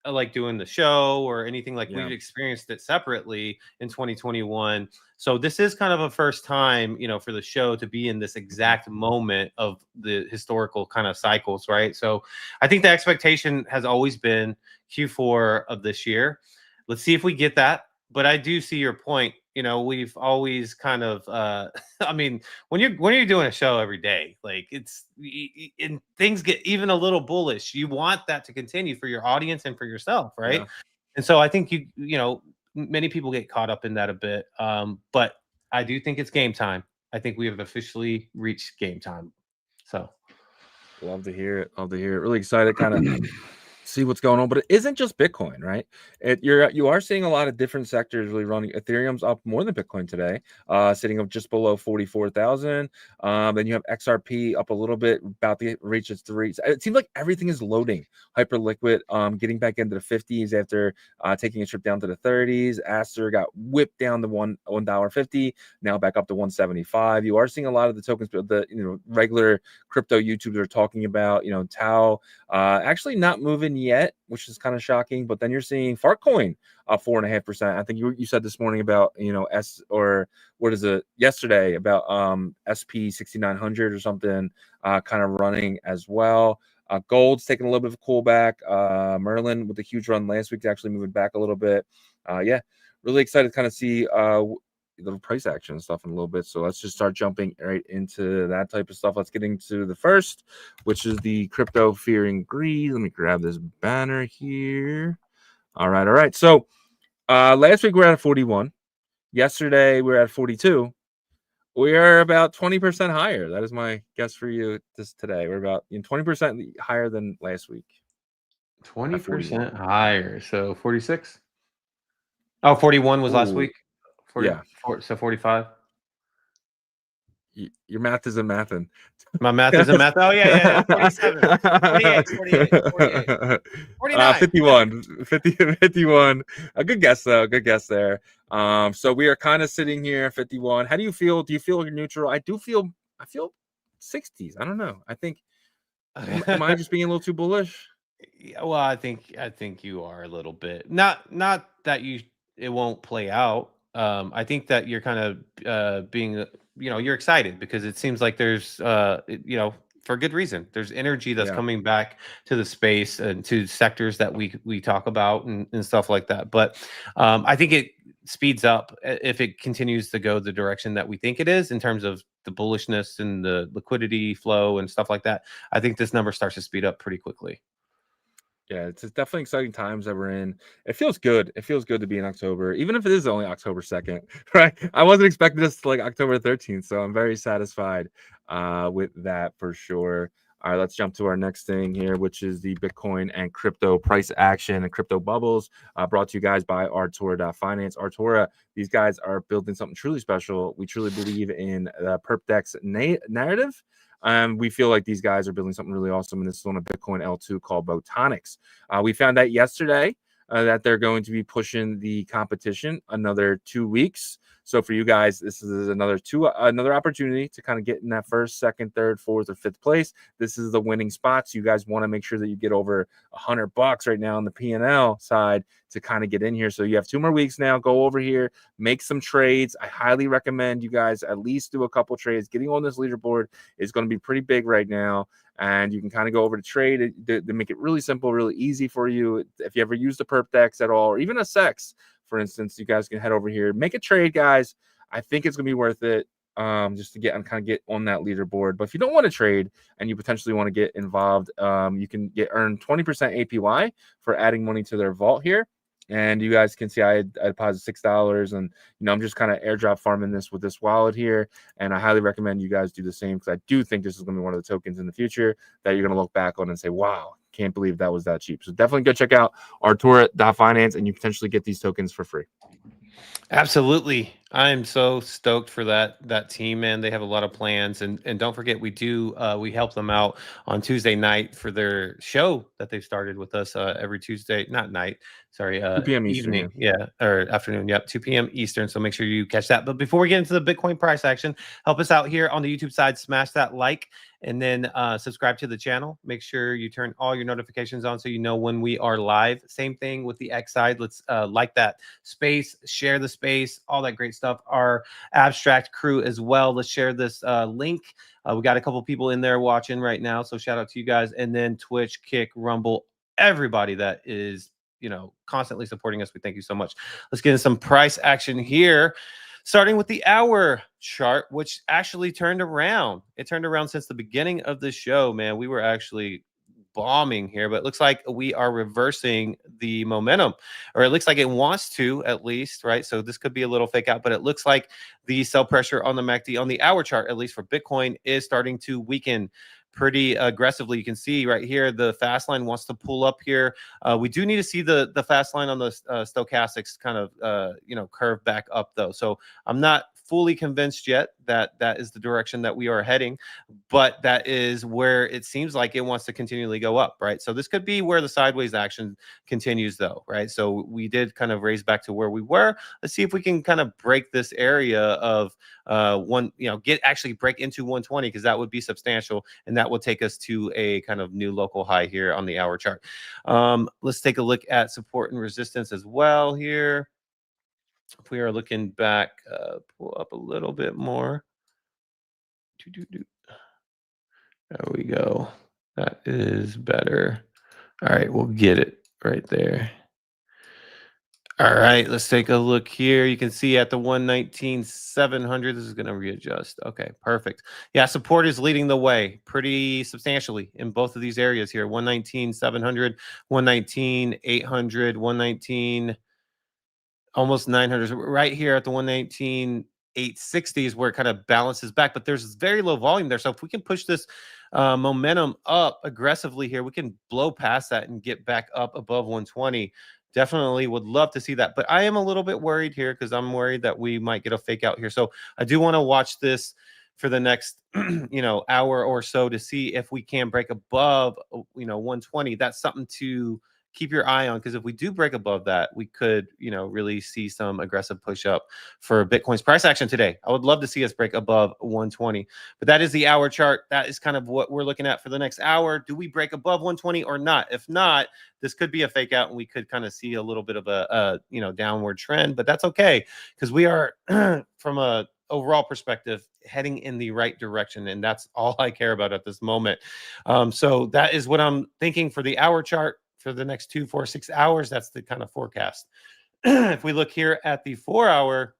like doing the show or anything like we've experienced it separately in 2021. So this is kind of a first time, for the show to be in this exact moment of the historical kind of cycles, right? So I think the expectation has always been Q4 of this year. Let's see if we get that. But I do see your point. We've always kind of, I mean, when you're doing a show every day, like and things get even a little bullish. You want that to continue for your audience and for yourself, right? Yeah. And so I think many people get caught up in that a bit. But I do think it's game time. I think we have officially reached game time. So love to hear it. Really excited, kind of. See what's going on, but it isn't just Bitcoin, right? You are seeing a lot of different sectors really running. Ethereum's up more than Bitcoin today, sitting up just below 44,000. Then you have XRP up a little bit, about to reach its 3. It seems like everything is loading. Hyperliquid, getting back into the 50s after taking a trip down to the 30s. Aster got whipped down to $1.50, now back up to 175. You are seeing a lot of the tokens, the regular crypto YouTubers are talking about, Tau actually not moving yet, which is kind of shocking. But then you're seeing Fartcoin up 4.5%. I think you said this morning about, you know, yesterday about SP 6900 or something kind of running as well. Gold's taking a little bit of a cool back. Merlin with a huge run last week, actually moving back a little bit. Yeah, really excited to kind of see the price action and stuff in a little bit. So let's just start jumping right into that type of stuff. Let's get into the first, which is the crypto fear and greed. Let me grab this banner here. All right. So last week we were at 41. Yesterday we were at 42. We are about 20% higher. That is my guess for you today. We're about 20% higher than last week. 20% higher. So 46. Oh, 41 was last week. 40, yeah. So 45. Your math isn't mathing. My math isn't math. Oh, yeah. 47. 48. 49. 51. A good guess, though. Good guess there. So we are kind of sitting here at 51. How do you feel? Do you feel you're neutral? I feel 60s. I don't know. I think, am I just being a little too bullish? Yeah, well, I think you are a little bit. Not that it won't play out. I think that you're kind of being, you're excited because it seems like there's, for good reason. There's energy that's coming back to the space and to sectors that we talk about and stuff like that. But I think it speeds up if it continues to go the direction that we think it is in terms of the bullishness and the liquidity flow and stuff like that. I think this number starts to speed up pretty quickly. Yeah, it's definitely exciting times that we're in. It feels good. It feels good to be in October, even if it is only October 2nd, right? I wasn't expecting this to like October 13th, so I'm very satisfied with that for sure. All right, let's jump to our next thing here, which is the Bitcoin and crypto price action and crypto bubbles brought to you guys by Artura.finance. Artura, these guys are building something truly special. We truly believe in the Perp DEX narrative. We feel like these guys are building something really awesome, and this is on a Bitcoin L2 called Botonics. We found out yesterday that they're going to be pushing the competition another 2 weeks. So for you guys, this is another opportunity to kind of get in that first, second, third, fourth, or fifth place. This is the winning spots. You guys want to make sure that you get over $100 right now on the P&L side to kind of get in here. So you have 2 more weeks now. Go over here, make some trades. I highly recommend you guys at least do a couple trades. Getting on this leaderboard is going to be pretty big right now. And you can kind of go over to trade to make it really simple, really easy for you. If you ever use the Perp DEX at all, or even a SEX, for instance, you guys can head over here, make a trade, guys. I think it's going to be worth it just to get on that leaderboard. But if you don't want to trade and you potentially want to get involved, you can earn 20% APY for adding money to their vault here. And you guys can see I deposit $6, and I'm just kind of airdrop farming this with this wallet here. And I highly recommend you guys do the same because I do think this is going to be one of the tokens in the future that you're going to look back on and say, "Wow, can't believe that was that cheap." So definitely go check out Artura.finance, and you potentially get these tokens for free. Absolutely. I'm so stoked for that team, man. They have a lot of plans, and don't forget we help them out on Tuesday night for their show that they've started with us every Tuesday, not night, sorry, 2 p.m. Eastern, evening, or afternoon, 2 p.m. Eastern. So make sure you catch that. But before we get into the Bitcoin price action, help us out here on the YouTube side, smash that like, and then subscribe to the channel. Make sure you turn all your notifications on so you know when we are live. Same thing with the X side. Let's like that space, share the space, all that great stuff. Our abstract crew as well. Let's share this link. We got a couple people in there watching right now, so shout out to you guys. And then Twitch, Kick, Rumble, everybody that is constantly supporting us. We thank you so much. Let's get into some price action here. Starting with the hour chart, which actually turned around. It turned around since the beginning of the show, man. We were actually bombing here, but it looks like we are reversing the momentum, or it looks like it wants to, at least, right? So this could be a little fake out, but it looks like the sell pressure on the MACD, on the hour chart, at least for Bitcoin, is starting to weaken pretty aggressively. You can see right here the fast line wants to pull up here. We do need to see the fast line on the stochastics kind of curve back up, though. So I'm not fully convinced yet that that is the direction that we are heading, but that is where it seems like it wants to continually go up, right? So this could be where the sideways action continues though, right? So we did kind of raise back to where we were. Let's see if we can kind of break this area of actually break into 120, because that would be substantial, and that will take us to a kind of new local high here on the hour chart. Let's take a look at support and resistance as well here. If we are looking back, pull up a little bit more. There we go. That is better. All right, we'll get it right there. All right, let's take a look here. You can see at the 119,700, this is going to readjust. Okay, perfect. Yeah, support is leading the way pretty substantially in both of these areas here. 119,700, 119,800, 119, almost 900. Right here at the 119,860 is where it kind of balances back, but there's very low volume there. So if we can push this momentum up aggressively here, we can blow past that and get back up above 120. Definitely would love to see that, but I am a little bit worried here because I'm worried that we might get a fake out here. So I do want to watch this for the next hour or so to see if we can break above 120. That's something to keep your eye on, because if we do break above that, we could really see some aggressive push up for Bitcoin's price action today. I would love to see us break above 120, but that is the hour chart. That is kind of what we're looking at for the next hour. Do we break above 120 or not? If not, this could be a fake out and we could kind of see a little bit of a downward trend, but that's okay, because we are from a overall perspective heading in the right direction, and that's all I care about at this moment. So that is what I'm thinking for the hour chart for the next 2, 4, 6 hours. That's the kind of forecast. If we look here at the 4-hour,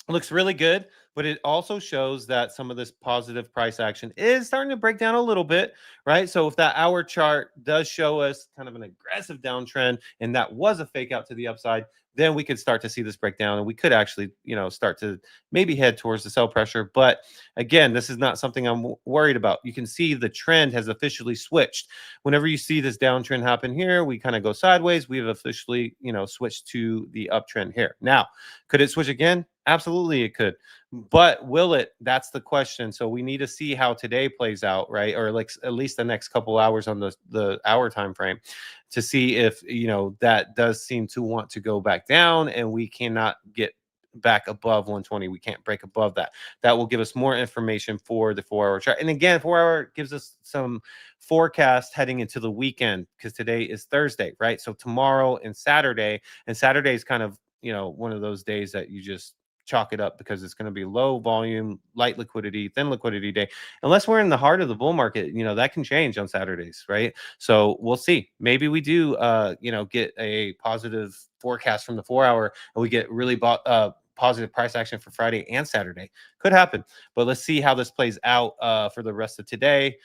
it looks really good, but it also shows that some of this positive price action is starting to break down a little bit, right? So if that hour chart does show us kind of an aggressive downtrend and that was a fake out to the upside, then we could start to see this breakdown, and we could actually, start to maybe head towards the sell pressure. But again, this is not something I'm worried about. You can see the trend has officially switched. Whenever you see this downtrend happen here, we kind of go sideways. We've officially, switched to the uptrend here. Now, could it switch again? Absolutely, it could. But will it? That's the question. So we need to see how today plays out, right? Or like at least the next couple hours on the hour time frame, to see if that does seem to want to go back down and we cannot get back above 120. We can't break above that. That will give us more information for the 4-hour chart. And again, 4-hour gives us some forecast heading into the weekend, because today is Thursday, right? So tomorrow and Saturday is kind of one of those days that you just chalk it up, because it's going to be low volume, light liquidity, thin liquidity day. Unless we're in the heart of the bull market, that can change on Saturdays, right? So we'll see. Maybe we do get a positive forecast from the 4-hour and we get really positive price action for Friday and Saturday. Could happen, but let's see how this plays out for the rest of today.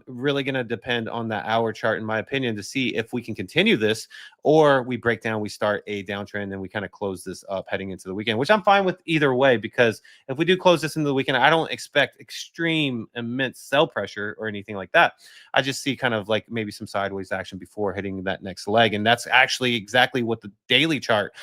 Really going to depend on that hour chart, in my opinion, to see if we can continue this, or we break down, we start a downtrend, and we kind of close this up heading into the weekend, which I'm fine with either way, because if we do close this into the weekend, I don't expect extreme, immense sell pressure or anything like that. I just see kind of like maybe some sideways action before hitting that next leg, and that's actually exactly what the daily chart.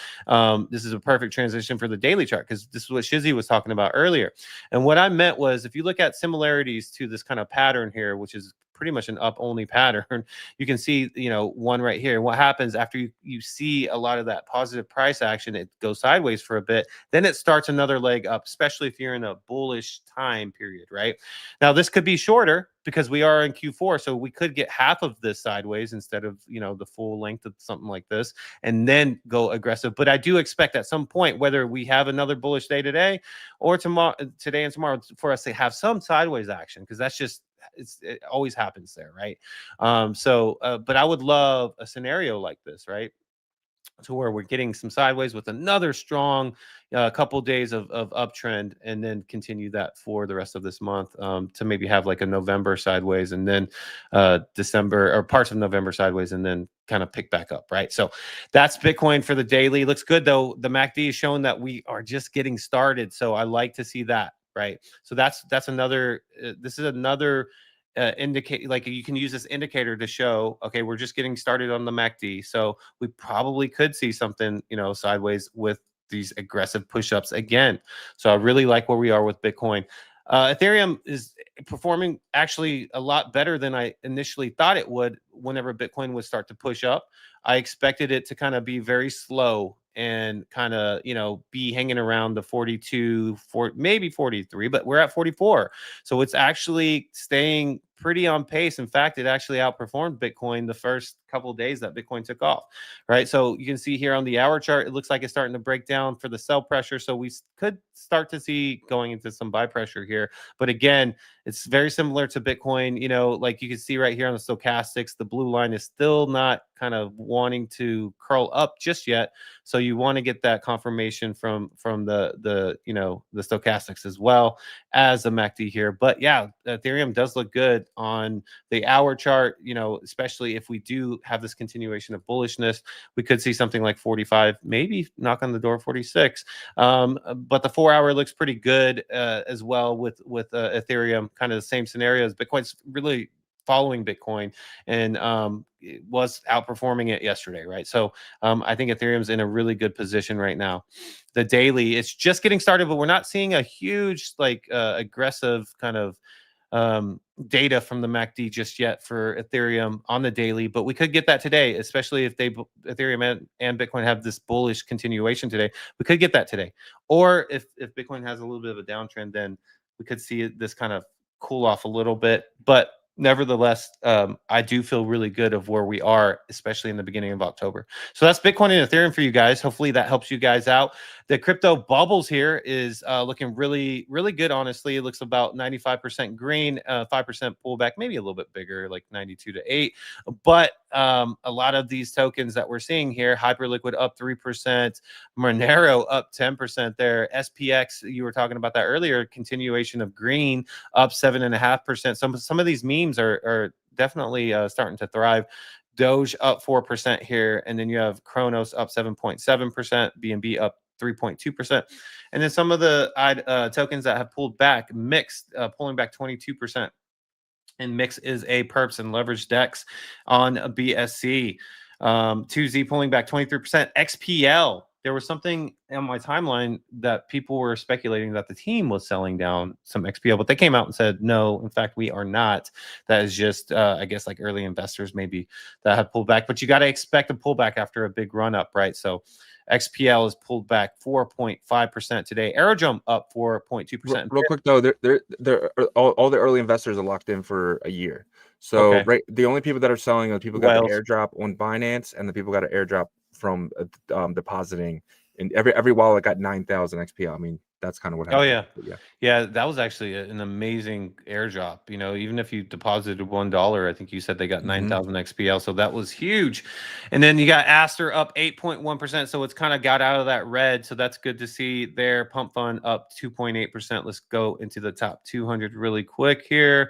This is a perfect transition for the daily chart, because this is what Shizzy was talking about earlier. And what I meant was, if you look at similarities to this kind of pattern here, which is pretty much an up only pattern, you can see, one right here. And what happens after you see a lot of that positive price action, it goes sideways for a bit, then it starts another leg up, especially if you're in a bullish time period, right? Now, this could be shorter because we are in Q4, so we could get half of this sideways instead of, the full length of something like this, and then go aggressive. But I do expect at some point, whether we have another bullish day today or today and tomorrow, for us to have some sideways action, because that's just, it always happens there, right? But I would love a scenario like this, right? To where we're getting some sideways with another strong couple days of uptrend, and then continue that for the rest of this month, to maybe have like a November sideways, and then December, or parts of November sideways, and then kind of pick back up, right? So that's Bitcoin for the daily. Looks good though. The MACD is showing that we are just getting started, so I like to see that, right? So that's another this is another indicate, like, you can use this indicator to show, okay, we're just getting started on the MACD, so we probably could see something sideways with these aggressive push-ups again. So I really like where we are with Bitcoin. Ethereum is performing actually a lot better than I initially thought it would whenever Bitcoin would start to push up. I expected it to kind of be very slow and kind of, be hanging around the 42, maybe 43, but we're at 44. So it's actually staying pretty on pace. In fact, it actually outperformed Bitcoin the first couple of days that Bitcoin took off, right? So you can see here on the hour chart, it looks like it's starting to break down for the sell pressure. So we could start to see going into some buy pressure here. But again, it's very similar to Bitcoin. Like you can see right here on the stochastics, the blue line is still not kind of wanting to curl up just yet. So you want to get that confirmation from the stochastics as well as the MACD here. But yeah, Ethereum does look good on the hour chart, especially if we do have this continuation of bullishness. We could see something like 45, maybe knock on the door 46. But the 4 hour looks pretty good as well with Ethereum, kind of the same scenarios. Bitcoin's really following Bitcoin and it was outperforming it yesterday, right? So I think Ethereum's in a really good position right now. The daily, it's just getting started, but we're not seeing a huge aggressive kind of data from the MACD just yet for Ethereum on the daily, but we could get that today, especially if Ethereum and Bitcoin have this bullish continuation today. We could get that today. Or if Bitcoin has a little bit of a downtrend, then we could see this kind of cool off a little bit. But nevertheless, I do feel really good of where we are, especially in the beginning of October. So that's Bitcoin and Ethereum for you guys. Hopefully that helps you guys out. The crypto bubbles here is looking really, really good. Honestly, it looks about 95% green, 5% pullback, maybe a little bit bigger, like 92 to 8. But a lot of these tokens that we're seeing here, Hyperliquid up 3%, Monero up 10% there, SPX, you were talking about that earlier, continuation of green up 7.5%. Some of these memes are definitely starting to thrive. Doge up 4% here, and then you have Kronos up 7.7%, BNB up 3.2%, and then some of the tokens that have pulled back, Mix pulling back 22%, and Mix is a perps and leverage DEX on a BSC. 2Z pulling back 23%. XPL, there was something on my timeline that people were speculating that the team was selling down some XPL, but they came out and said, no, in fact, we are not. That is just, I guess, like early investors maybe that have pulled back, but you got to expect a pullback after a big run up, right? So XPL has pulled back 4.5% today. Aerojump up 4.2%. Real quick though, they're all the early investors are locked in for a year. So Okay. right, the only people that are selling are people got the airdrop on Binance, and the people got an airdrop from depositing. And every wallet got 9,000 XPL. I mean, that's kind of what happened. Oh yeah, that was actually an amazing airdrop. Even if you deposited $1, I think you said they got 9,000 XPL, so that was huge. And then you got Aster up 8.1%, so it's kind of got out of that red, so that's good to see there. Pump Fund up 2.8%. Let's go into the top 200 really quick here.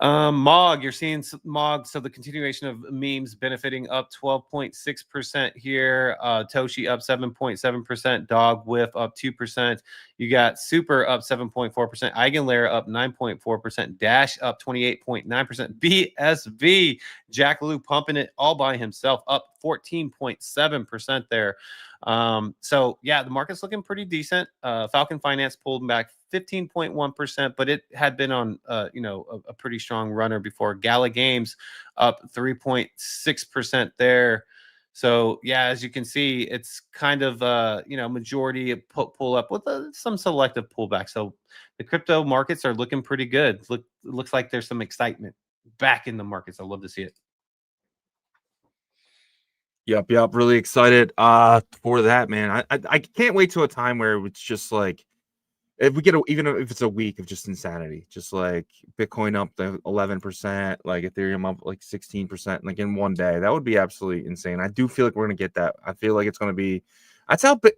Mog, you're seeing Mog, so the continuation of memes benefiting up 12.6% here. Toshi up 7.7%. Dog Whiff up 2%. You got Super up 7.4%. Eigenlayer up 9.4%. Dash up 28.9%. BSV, Jack Lou pumping it all by himself, up 14.7% there. So yeah, the market's looking pretty decent. Falcon Finance pulled back 15.1%, but it had been on a pretty strong runner before. Gala Games up 3.6% there. So yeah, as you can see, it's kind of majority pull up with some selective pullback. So the crypto markets are looking pretty good. Looks like there's some excitement back in the markets. I love to see it. Yep. Really excited for that, man. I can't wait till a time where it's just like, if we get even if it's a week of just insanity, just like Bitcoin up to 11%, like Ethereum up like 16%, like in one day, that would be absolutely insane. I do feel like we're gonna get that. I feel like it's gonna be. One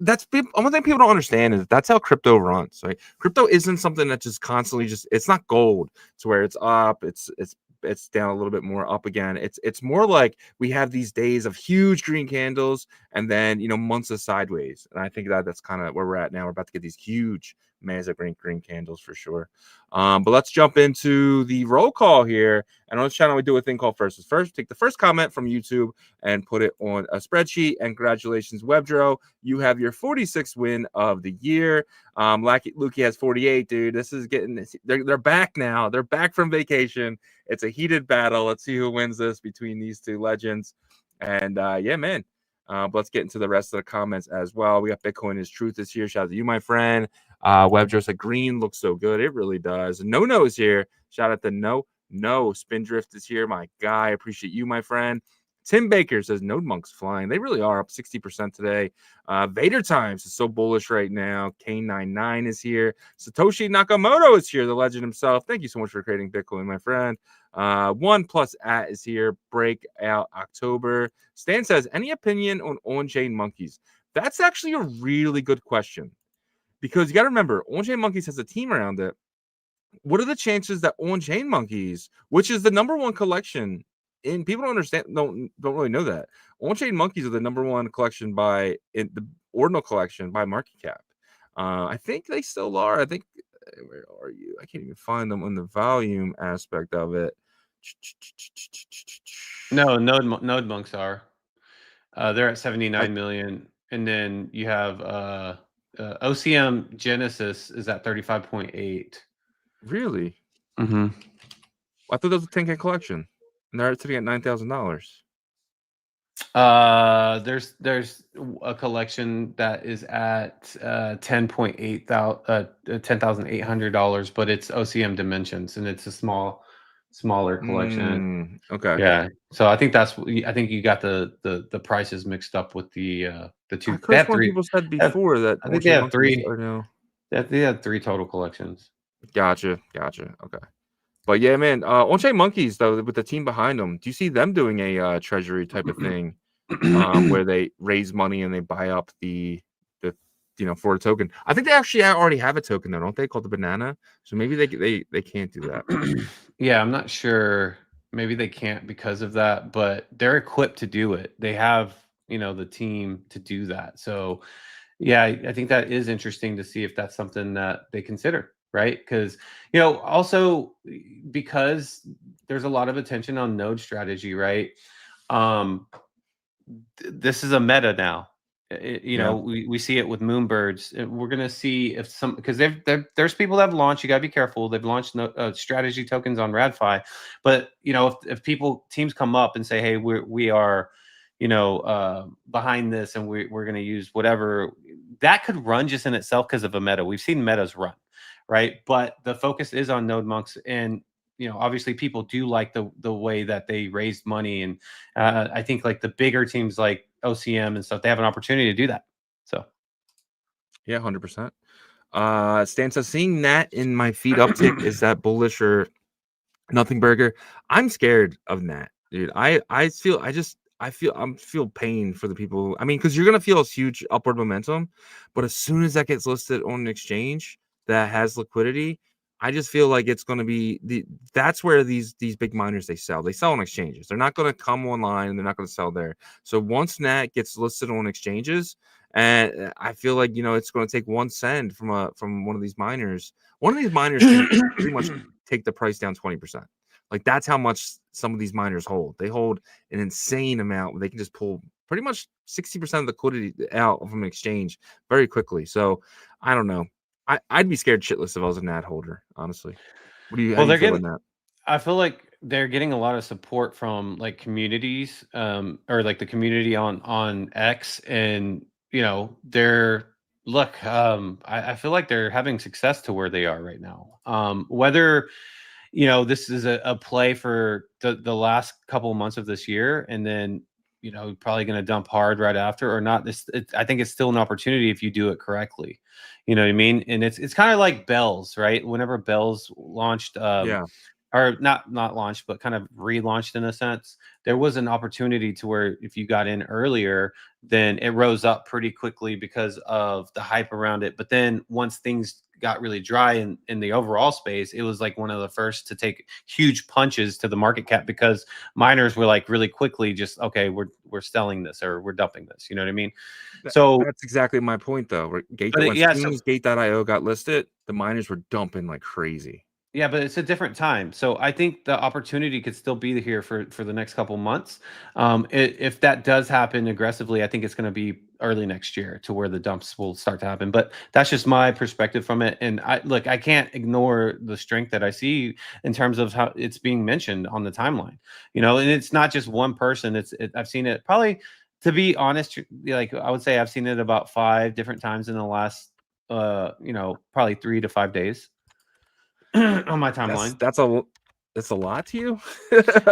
thing people don't understand is that's how crypto runs. Right? Crypto isn't something that just constantly it's not gold. It's where it's up, it's it's down a little bit more up again. It's more like we have these days of huge green candles and then months of sideways. And I think that's kind of where we're at now. We're about to get these huge massive green candles for sure. But let's jump into the roll call here. And on this channel, we do a thing called first. First, take the first comment from YouTube and put it on a spreadsheet. And congratulations, Webdro. You have your 46th win of the year. Lukey has 48, dude. This is getting they're back now. They're back from vacation. It's a heated battle. Let's see who wins this between these two legends. And yeah, man. But let's get into the rest of the comments as well. We got Bitcoin is truth this year. Shout out to you, my friend. Webdro said green looks so good. It really does. No is here. Shout out to No. Spindrift is here. My guy. Appreciate you, my friend. Tim Baker says Node Monk's flying. They really are up 60% today. Vader Times is so bullish right now. K99 is here. Satoshi Nakamoto is here, the legend himself. Thank you so much for creating Bitcoin, my friend. 1+@ is here. Breakout October. Stan says, any opinion on on-chain monkeys? That's actually a really good question. Because you got to remember, on-chain monkeys has a team around it. What are the chances that on-chain monkeys, which is the #1 collection, and people don't really know that on-chain monkeys are the #1 collection in the ordinal collection by market cap. I think they still are. I think where are you? I can't even find them on the volume aspect of it. No, Node Monks are. They're at 79 million, and then you have OCM Genesis is at 35.8. Really? Mm-hmm. I thought that was a 10K collection, and they're sitting at $9,000. There's a collection that is at $10,800, but it's OCM Dimensions, and it's a smaller collection. Okay. Yeah. So I think you got the prices mixed up with the two. I could have people said before that I think they have three. They had 3 total collections. Gotcha. Okay. But yeah, man, on-chain monkeys though, with the team behind them, do you see them doing a treasury type of thing, where they raise money and they buy up the for a token? I think they actually already have a token though, don't they, called the banana? So maybe they can't do that. Yeah, I'm not sure. Maybe they can't because of that, but they're equipped to do it. They have the team to do that. So yeah, I think that is interesting to see if that's something that they consider. Right. Because, also because there's a lot of attention on node strategy. Right. This is a meta now. We see it with Moonbirds. We're going to see if because there's people that have launched. You got to be careful. They've launched strategy tokens on RadFi. But, if teams come up and say, hey, we are, behind this and we're going to use whatever, that could run just in itself because of a meta. We've seen metas run. Right. But the focus is on node monks. And, obviously people do like the way that they raised money. And I think like the bigger teams like OCM and stuff, they have an opportunity to do that. So. Yeah, 100%. Stan says, seeing that in my feed uptick, is that bullish or nothing burger? I'm scared of that, dude. I feel pain for the people. I mean, because you're gonna feel a huge upward momentum, but as soon as that gets listed on an exchange that has liquidity, I just feel like it's going to be that's where these big miners they sell on exchanges. They're not going to come online and they're not going to sell there. So once NAT gets listed on exchanges, and I feel like it's going to take 1 cent from one of these miners. One of these miners can pretty much take the price down 20%. Like that's how much some of these miners hold. They hold an insane amount. They can just pull pretty much 60% of the liquidity out from an exchange very quickly. So I don't know. I'd be scared shitless if I was a NAT holder, honestly. How do you feel on that? I feel like they're getting a lot of support from like communities, or like the community on X, and I feel like they're having success to where they are right now. Whether this is a play for the last couple of months of this year, and then probably going to dump hard right after or not. I think it's still an opportunity if you do it correctly. You know what I mean? And it's kind of like Bells, right? Whenever Bells launched, or not launched, but kind of relaunched in a sense, there was an opportunity to where if you got in earlier, then it rose up pretty quickly because of the hype around it. But then once things got really dry in the overall space, it was like one of the first to take huge punches to the market cap because miners were like really quickly just, okay, we're selling this or we're dumping this. You know what I mean? So that's exactly my point, though. As soon as Gate.io got listed, the miners were dumping like crazy. Yeah, but it's a different time. So I think the opportunity could still be here for the next couple months. If that does happen aggressively, I think it's going to be early next year to where the dumps will start to happen. But that's just my perspective from it. And I can't ignore the strength that I see in terms of how it's being mentioned on the timeline. You know, and it's not just one person. I've seen it probably, to be honest, like I would say I've seen it about 5 different times in the last, probably 3 to 5 days. On my timeline. That's a lot to you.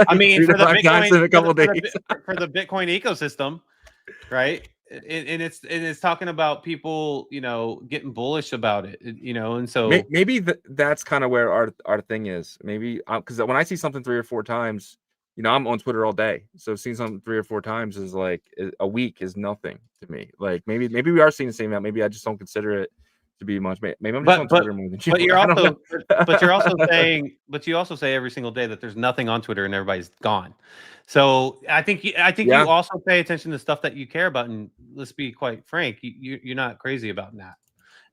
I mean, for the Bitcoin, in a couple days. For the Bitcoin ecosystem, right? And it's talking about people, getting bullish about it, and so maybe that's kind of where our thing is. Maybe because when I see something 3 or 4 times, I'm on Twitter all day, so seeing something 3 or 4 times is like a week is nothing to me. Like maybe we are seeing the same amount. Maybe I just don't consider it to be much. Maybe I'm just on Twitter more than you. But you're also, but you're also saying, but you also say every single day that there's nothing on Twitter and everybody's gone. So I think you also pay attention to stuff that you care about. And let's be quite frank, you're not crazy about that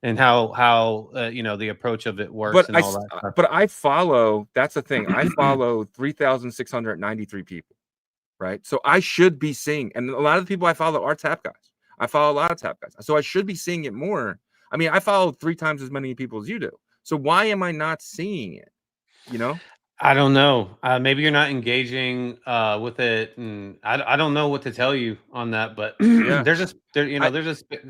and how the approach of it works and all that stuff. But I follow. That's the thing. I follow 3,693 people, right? So I should be seeing, and a lot of the people I follow are tap guys. I follow a lot of tap guys, so I should be seeing it more. I mean, I follow 3 times as many people as you do. So why am I not seeing it? I don't know. Maybe you're not engaging with it, and I don't know what to tell you on that. But there's a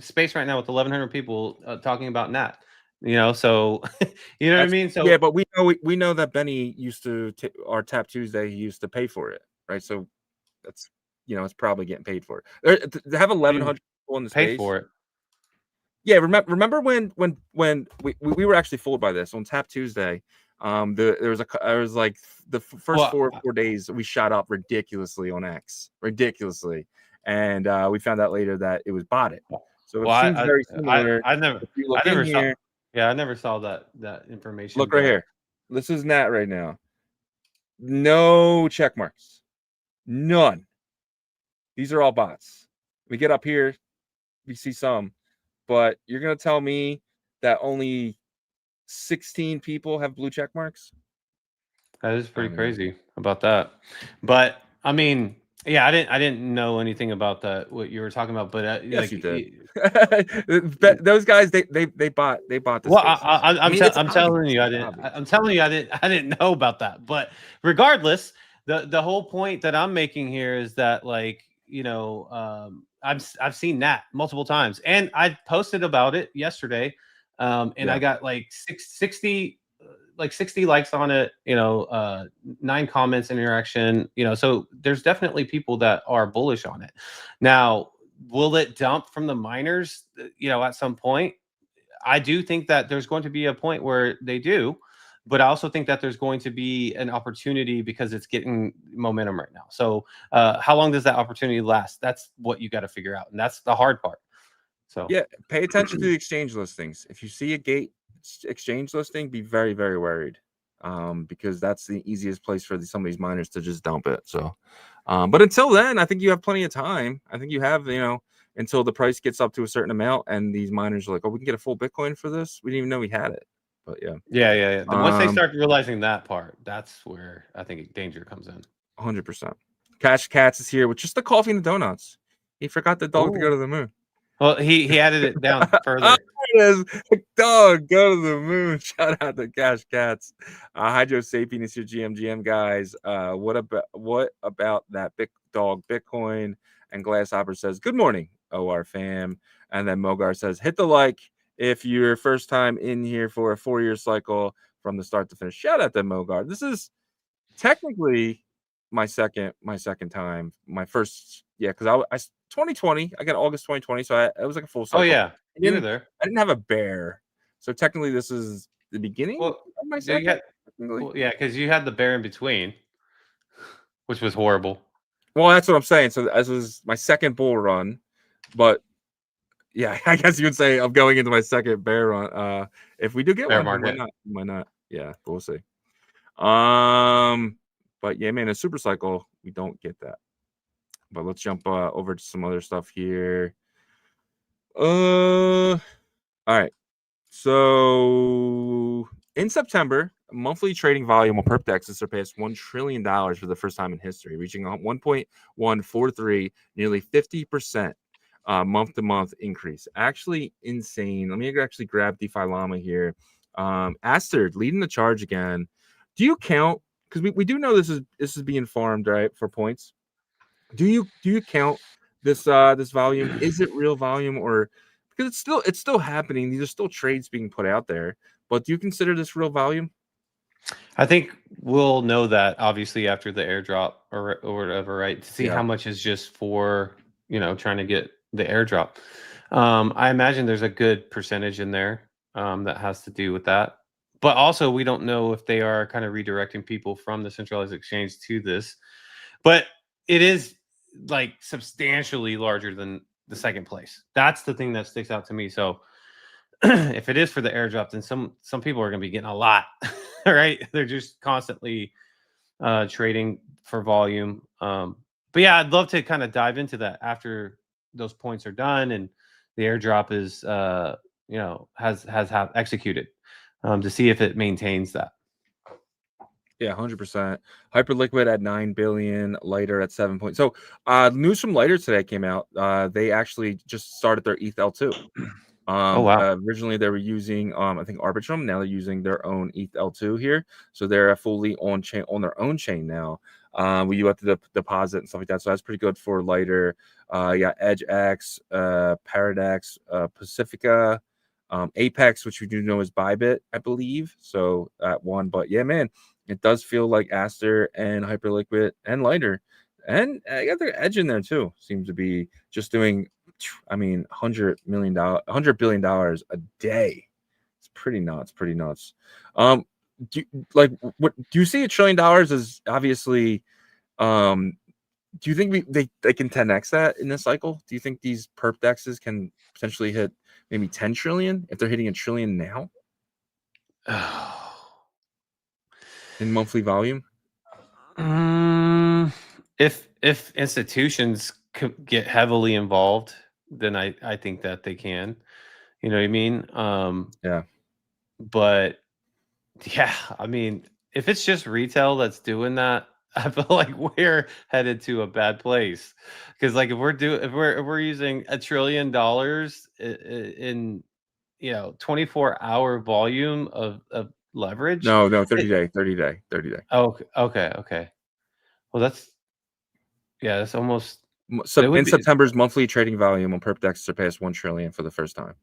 space right now with 1,100 people talking about Nat. So you know what I mean. So yeah, but we know that Benny used to our Tap Tuesday. He used to pay for it, right? So that's it's probably getting paid for it. They have 1,100 people in the space. Pay for it. Yeah, remember when we were actually fooled by this on Tap Tuesday. There was like the first 4 days we shot up ridiculously on X, and we found out later that it was botted. So it seems very similar. I never saw that information. Look right here. This is Nat right now. No check marks, none. These are all bots. We get up here, we see some. But you're going to tell me that only 16 people have blue check marks? That is pretty crazy about that. But I mean, yeah, I didn't know anything about that, what you were talking about. But yes, you did. Those guys, they bought this. Well, I'm telling you, I didn't know about that. But regardless, the whole point that I'm making here is that, like, I've seen that multiple times, and I posted about it yesterday, and I got like 60 likes on it, 9 comments, interaction, so there's definitely people that are bullish on it. Now, will it dump from the miners, at some point? I do think that there's going to be a point where they do, but I also think that there's going to be an opportunity because it's getting momentum right now. So how long does that opportunity last? That's what you got to figure out. And that's the hard part. So yeah, pay attention to the exchange listings. If you see a Gate exchange listing, be very, very worried, because that's the easiest place for some of these miners to just dump it. So, but until then, I think you have plenty of time. I think you have, until the price gets up to a certain amount and these miners are like, oh, we can get a full Bitcoin for this. We didn't even know we had it. But yeah. Once they start realizing that part, that's where I think danger comes in. 100%. Cash Cats is here with just the coffee and the donuts. He forgot the dog to go to the moon. Well, he added it down further. There it is. Dog, go to the moon. Shout out to Cash Cats. Hydro Sapien is your GM guys. What about that big dog Bitcoin? And Glasshopper says, good morning, OR fam. And then Mogar says, hit the like if you're first time in here for a 4-year cycle from the start to finish. Shout out to Mogar. This is technically my second time. My first, because I 2020, I got August 2020, so it was like a full cycle. Oh yeah, you were there. I didn't have a bear, so technically this is the beginning of my second. Because you had the bear in between, which was horrible. Well, that's what I'm saying. So this was my second bull run, but yeah, I guess you would say I'm going into my second bear run. If we do get Bear one, then market. why not? Yeah, but we'll see. But yeah, man, a super cycle, we don't get that. But let's jump over to some other stuff here. All right. So in September, monthly trading volume on Perp DEXs surpassed $1 trillion for the first time in history, reaching 1.143, nearly 50% month-to-month increase. Actually insane. Let me actually grab DeFi Llama here. Aster leading the charge again. Do you count? Because we do know this is being farmed, right, for points. Do you count this this volume? Is it real volume, or because it's still happening? These are still trades being put out there, but do you consider this real volume? I think we'll know that obviously after the airdrop or whatever, right? To see how much is just for, trying to get the airdrop. I imagine there's a good percentage in there that has to do with that. But also we don't know if they are kind of redirecting people from the centralized exchange to this. But it is like substantially larger than the second place. That's the thing that sticks out to me. So if it is for the airdrop, then some people are going to be getting a lot, right? They're just constantly trading for volume. But yeah, I'd love to kind of dive into that after those points are done and the airdrop is, has executed to see if it maintains that. Yeah, 100%. Hyperliquid at 9 billion, Lighter at 7 point. So news from Lighter today came out. They actually just started their ETH L2. Oh wow! Originally they were using I think Arbitrum. Now they're using their own ETH L2 here, so they're fully on chain on their own chain now. We you have to deposit and stuff like that, so that's pretty good for Lighter. Yeah, EdgeX, Paradex, Pacifica, Apex, which we do know is Bybit, I believe. So that one, but yeah, man, it does feel like Aster and Hyperliquid and Lighter, and I got their Edge in there too. Seems to be just doing, I mean, $100 billion a day. It's pretty nuts. Pretty nuts. Do you see $1 trillion as obviously? Do you think they can 10x that in this cycle? Do you think these perp DEXs can potentially hit maybe 10 trillion if they're hitting $1 trillion now in monthly volume? If institutions get heavily involved, then I think that they can. You know what I mean? Yeah. But yeah, I mean, if it's just retail that's doing that, I feel like we're headed to a bad place. Because like if we're using $1 trillion in 24-hour volume of leverage. No, 30 day. Oh, okay. Well, that's almost. So in September's monthly trading volume on perp DEX surpassed 1 trillion for the first time.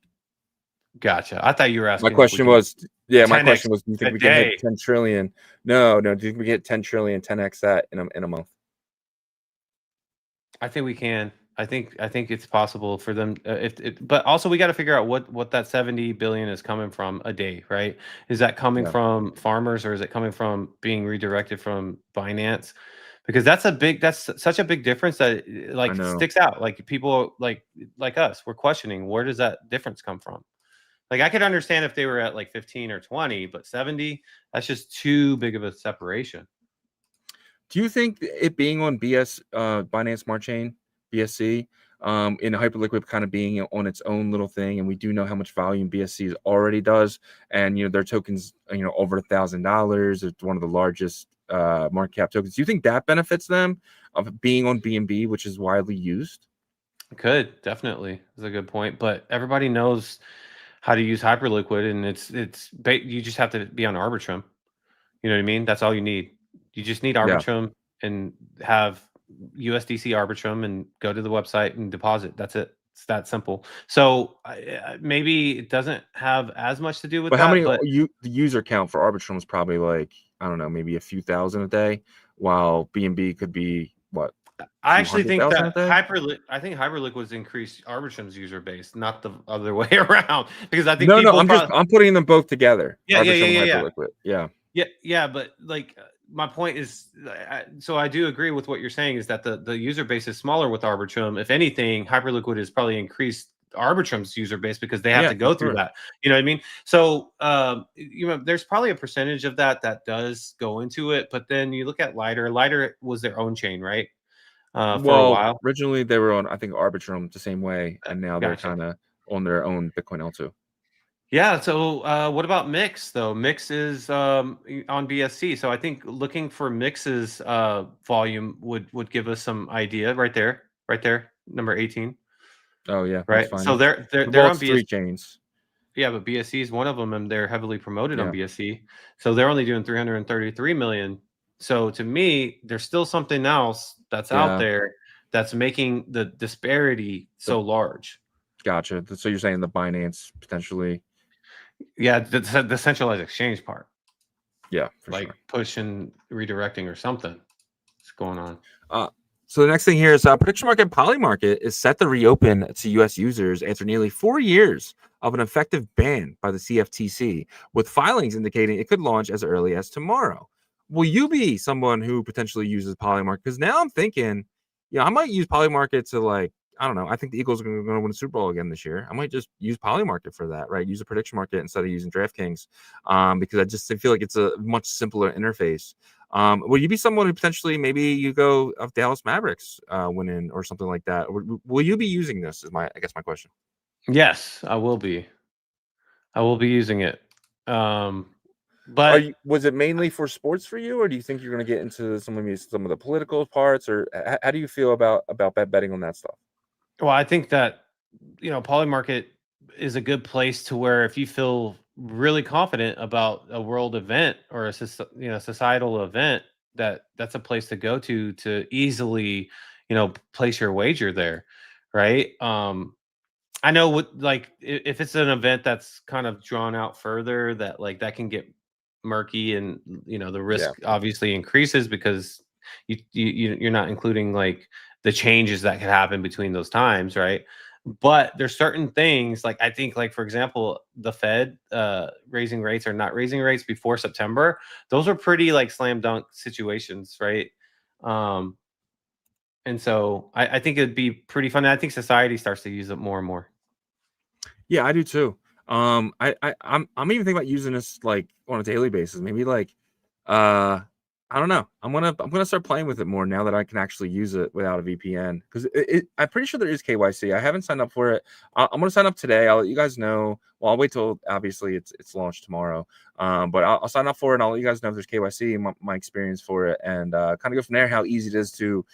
Gotcha. I thought you were asking. My question was, do you think we can hit 10 trillion? No. Do you think we get 10 trillion, 10x that in a month? I think we can. I think it's possible for them. But also we got to figure out what that 70 billion is coming from a day, right? Is that coming from farmers or is it coming from being redirected from Binance? Because that's such a big difference that like sticks out. Like people like us, we're questioning where does that difference come from? Like I could understand if they were at like 15 or 20, but 70, that's just too big of a separation. Do you think it being on Binance Smart Chain, BSC, in Hyperliquid kind of being on its own little thing, and we do know how much volume BSC already does, and their tokens, over $1,000. It's one of the largest market cap tokens. Do you think that benefits them of being on BNB, which is widely used? Could definitely is a good point, but everybody knows how to use Hyperliquid, and you just have to be on Arbitrum. You know what I mean? That's all you need. You just need Arbitrum and have USDC Arbitrum and go to the website and deposit. That's it. It's that simple. So maybe it doesn't have as much to do with that. The user count for Arbitrum is probably like, I don't know, maybe a few thousand a day, while BNB could be what? I actually think that Hyperliquid's increased Arbitrum's user base, not the other way around. Because I think I'm putting them both together. Yeah. Hyperliquid. Yeah. But like my point is, so I do agree with what you're saying is that the user base is smaller with Arbitrum. If anything, Hyperliquid has probably increased Arbitrum's user base because they have Yeah, to go of through course. that. You know what I mean? So there's probably a percentage of that does go into it, but then you look at Lighter. Lighter was their own chain, right? For a Well, while. originally they were on, I think, Arbitrum the same way, and now they're Gotcha. kind of on their own Bitcoin L2. Yeah. So what about Mix though? Mix is on BSC. So I think looking for Mix's volume would give us some idea right there. Right there, number 18. Oh yeah, that's Right. So fine. they're Well, on it's 3 BSC. chains. Yeah, but BSC is one of them, and they're heavily promoted on Yeah, BSC. So they're only doing 333 million. So to me, there's still something else that's out yeah. there that's making the disparity The, so large. gotcha. So you're saying the Binance potentially? Yeah, the centralized exchange part, Yeah, for like sure. pushing, redirecting, or something. What's going on? So the next thing here is prediction market Polymarket is set to reopen to U.S. users after nearly 4 years of an effective ban by the CFTC, with filings indicating it could launch as early as tomorrow. Will you be someone who potentially uses Polymarket? Because now I'm thinking, I might use Polymarket to, like, I don't know. I think the Eagles are going to win the Super Bowl again this year. I might just use Polymarket for that, right? Use a prediction market instead of using DraftKings, because I just feel like it's a much simpler interface. Will you be someone who potentially maybe you go of Dallas Mavericks winning or something like that? Will you be using this? Is my question. Yes, I will be. I will be using it. But Was it mainly for sports for you, or do you think you're going to get into some of the political parts, or how do you feel about betting on that stuff? well, I think that Polymarket is a good place to where if you feel really confident about a world event or a societal event, that's a place to go to easily place your wager there, right? I know what, like, if it's an event that's kind of drawn out further, that like that can get murky, and the risk Yeah, obviously increases because you're not including like the changes that could happen between those times, right? But there's certain things, like I think, like for example, the Fed raising rates or not raising rates before September. Those are pretty like slam dunk situations, right? Um, and so I think it'd be pretty fun. I think society starts to use it more and more. yeah, I do too. I'm even thinking about using this like on a daily basis. Maybe like I don't know. I'm gonna start playing with it more now that I can actually use it without a VPN, because I'm pretty sure there is KYC. I haven't signed up for it. I'm gonna sign up today. I'll let you guys know. Well, I'll wait till obviously it's launched tomorrow. But I'll sign up for it and I'll let you guys know if there's KYC and my experience for it, and kind of go from there. How easy it is to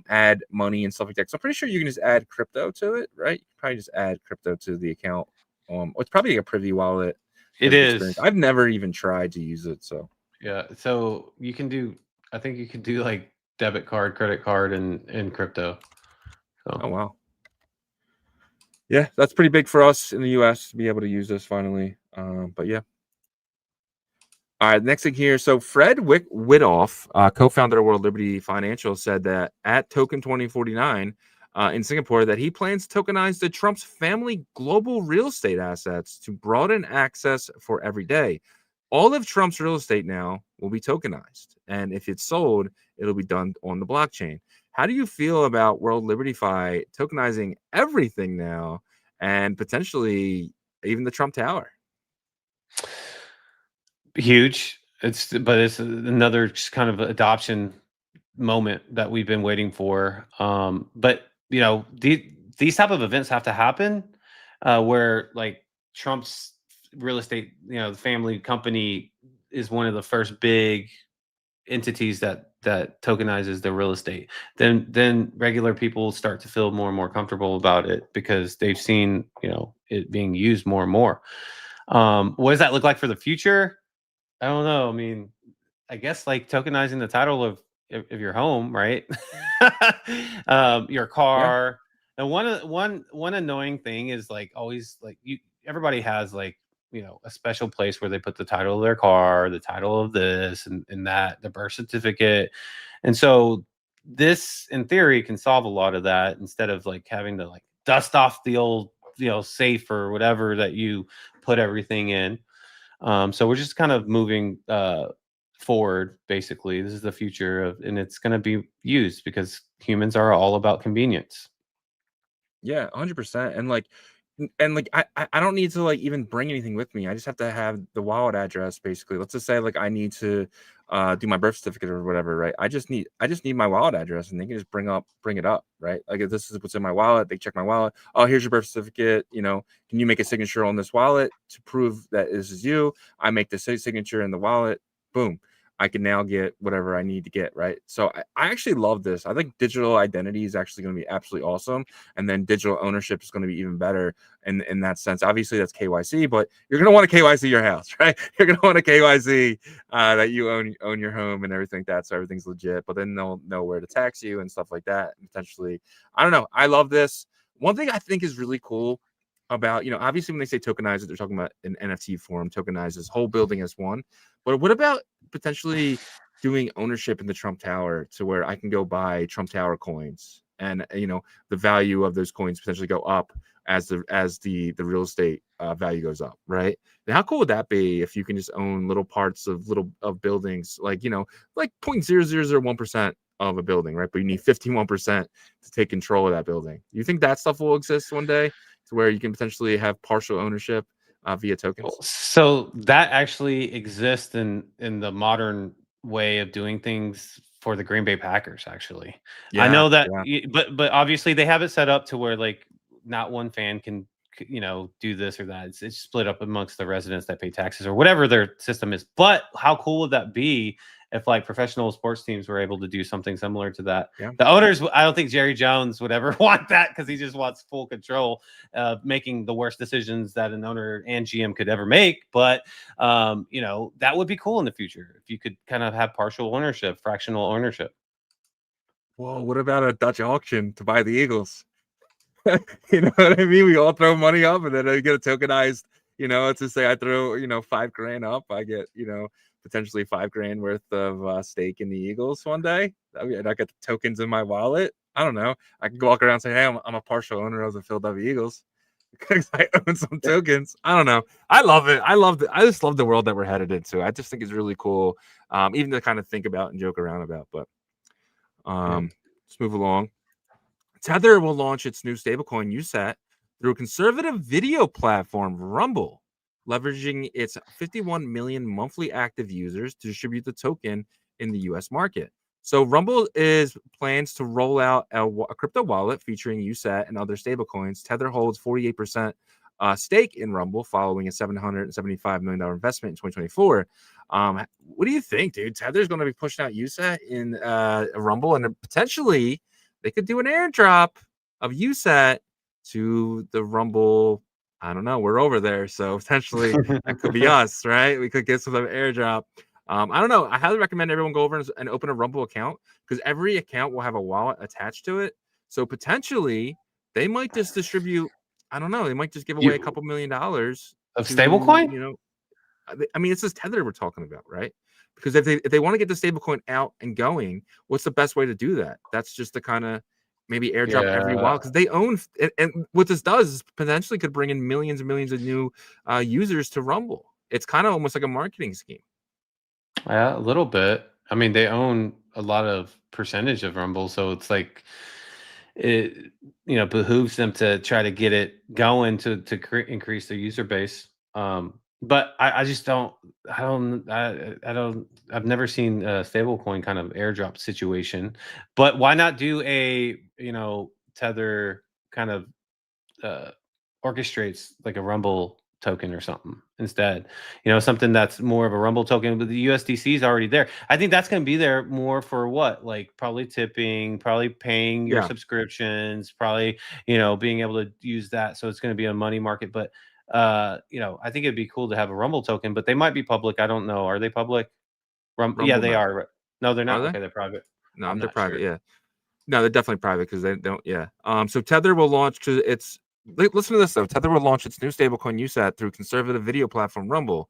add money and stuff like that. So I'm pretty sure you can just add crypto to it, right? You can probably just add crypto to the account. It's probably a Privy wallet It type of experience. is. I've never even tried to use it, so. Yeah. So you can do, I think you can do like debit card, credit card, and crypto. Oh So wow. Yeah, that's pretty big for us in the US to be able to use this finally. But yeah. All right, next thing here. So Fred Witkoff, co-founder of World Liberty Financial, said that at Token 2049 in Singapore that he plans to tokenize the Trump's family global real estate assets to broaden access for every day. All of Trump's real estate now will be tokenized, and if it's sold, it'll be done on the blockchain. How do you feel about World Liberty Fi tokenizing everything now, and potentially even the Trump Tower? huge. But it's another just kind of adoption moment that we've been waiting for. But these type of events have to happen where like Trump's real estate, the family company is one of the first big entities that tokenizes their real estate. Then regular people start to feel more and more comfortable about it because they've seen it being used more and more. What does that look like for the future? I don't know. I mean, I guess like tokenizing the title of your home, right? Your Yeah, car. And one annoying thing is like always like everybody has like a special place where they put the title of their car, the title of this and that, the birth certificate. And so this in theory can solve a lot of that instead of like having to like dust off the old safe or whatever that you put everything in. So we're just kind of moving forward. Basically, this is the future of, and it's going to be used because humans are all about convenience. yeah, 100%. And like, and like I don't need to like even bring anything with me. I just have to have the wallet address basically. Let's just say like I need to do my birth certificate or whatever, right? I just need my wallet address, and they can just bring it up, right? Like if this is what's in my wallet, they check my wallet. Oh, here's your birth certificate. You know, can you make a signature on this wallet to prove that this is you? I make the signature in the wallet. Boom. I can now get whatever I need to get, right? So I actually love this. I think digital identity is actually going to be absolutely awesome. And then digital ownership is going to be even better in that sense. Obviously, that's KYC, but you're going to want to KYC your house, right? You're going to want to KYC that you own your home and everything like that, so everything's legit. But then they'll know where to tax you and stuff like that. Potentially, I don't know. I love this. One thing I think is really cool about, obviously when they say tokenize it, they're talking about an NFT form, tokenize this whole building as one. But what about potentially doing ownership in the Trump Tower to where I can go buy Trump Tower coins, and the value of those coins potentially go up as the real estate value goes up, right? And how cool would that be if you can just own little parts of buildings, like 0.0001% of a building, right? But you need 51% to take control of that building. Do you think that stuff will exist one day, to where you can potentially have partial ownership via tokens? So that actually exists in the modern way of doing things for the Green Bay Packers. Actually, I Yeah, know that, yeah. but obviously they have it set up to where like not one fan can do this or that. It's split up amongst the residents that pay taxes or whatever their system is. But how cool would that be if like professional sports teams were able to do something similar to that? Yeah. The owners, I don't think Jerry Jones would ever want that, because he just wants full control, making the worst decisions that an owner and GM could ever make. But that would be cool in the future if you could kind of have partial ownership, fractional ownership. Whoa, what about a Dutch auction to buy the Eagles? You know what I mean? We all throw money up, and then I get a tokenized, to say I throw, $5,000 up, I get, potentially $5,000 worth of stake in the Eagles one day. I get the tokens in my wallet. I don't know. I can walk around and say, hey, I'm a partial owner of the Philadelphia Eagles because I own some tokens. I don't know. I love it. I just love the world that we're headed into. I just think it's really cool, even to kind of think about and joke around about. But let's move along. Tether will launch its new stablecoin USAT through a conservative video platform, Rumble, leveraging its 51 million monthly active users to distribute the token in the US market. So Rumble plans to roll out a crypto wallet featuring USAT and other stablecoins. Tether holds 48% stake in Rumble following a $775 million investment in 2024. What do you think, dude? Tether's going to be pushing out USAT in Rumble, and potentially they could do an airdrop of USAT to the Rumble. I don't know. We're over there, so potentially that could be us, right? We could get some airdrop. I don't know. I highly recommend everyone go over and open a Rumble account, because every account will have a wallet attached to it. So potentially they might just distribute. I don't know. They might just give away a couple $1 million of to, stablecoin. I mean, it's just Tether we're talking about, right? Because if they want to get the stablecoin out and going, what's the best way to do that? That's just to kind of maybe airdrop every while, because they own, and what this does is potentially could bring in millions and millions of new users to Rumble. It's kind of almost like a marketing scheme. Yeah, a little bit. I mean, they own a lot of percentage of Rumble, so it's like it behooves them to try to get it going to increase their user base. But I just don't. I've never seen a stablecoin kind of airdrop situation. But why not do a Tether kind of orchestrates like a Rumble token or something instead? Something that's more of a Rumble token, but the USDC is already there. I think that's going to be there more for what, like probably tipping, probably paying your subscriptions, probably being able to use that. So it's going to be a money market. But I think it'd be cool to have a Rumble token, but they might be public. I don't know. Are they public? Rumble, Yeah, they are. No, they're not. Are they? Okay, they're private. No, they're private. Sure. Yeah. No, they're definitely private, because they don't. Yeah. So Tether will launch listen to this though. Tether will launch its new stablecoin USAT through conservative video platform Rumble,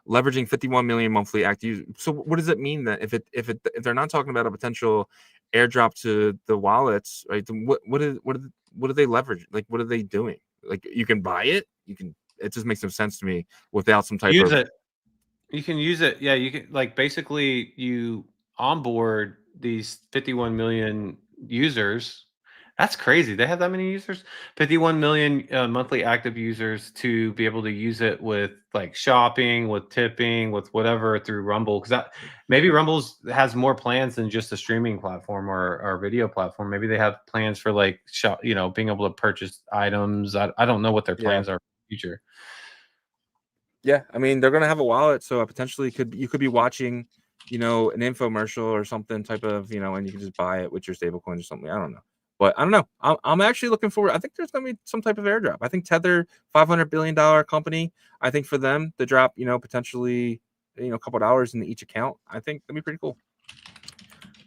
leveraging 51 million monthly active users. So what does it mean that if they're not talking about a potential airdrop to the wallets, right? Then what do they leverage? Like, what are they doing? Like, you can buy it. It just makes no sense to me without some type of. You can use it. Yeah, you can, like, basically you onboard these 51 million users, That's crazy. They have that many users? 51 million monthly active users to be able to use it with like shopping, with tipping, with whatever through Rumble. Because that maybe Rumble's has more plans than just a streaming platform or video platform. Maybe they have plans for like shop, being able to purchase items. I don't know what their Yeah. plans are for the future. Yeah, I mean they're gonna have a wallet, so potentially you could be watching, an infomercial or something type of, and you can just buy it with your stablecoin or something. I don't know, but I don't know. I'm actually looking forward. I think there's gonna be some type of airdrop. I think Tether, $500 billion company. I think for them to drop, potentially, a couple dollars in each account. I think that'd be pretty cool.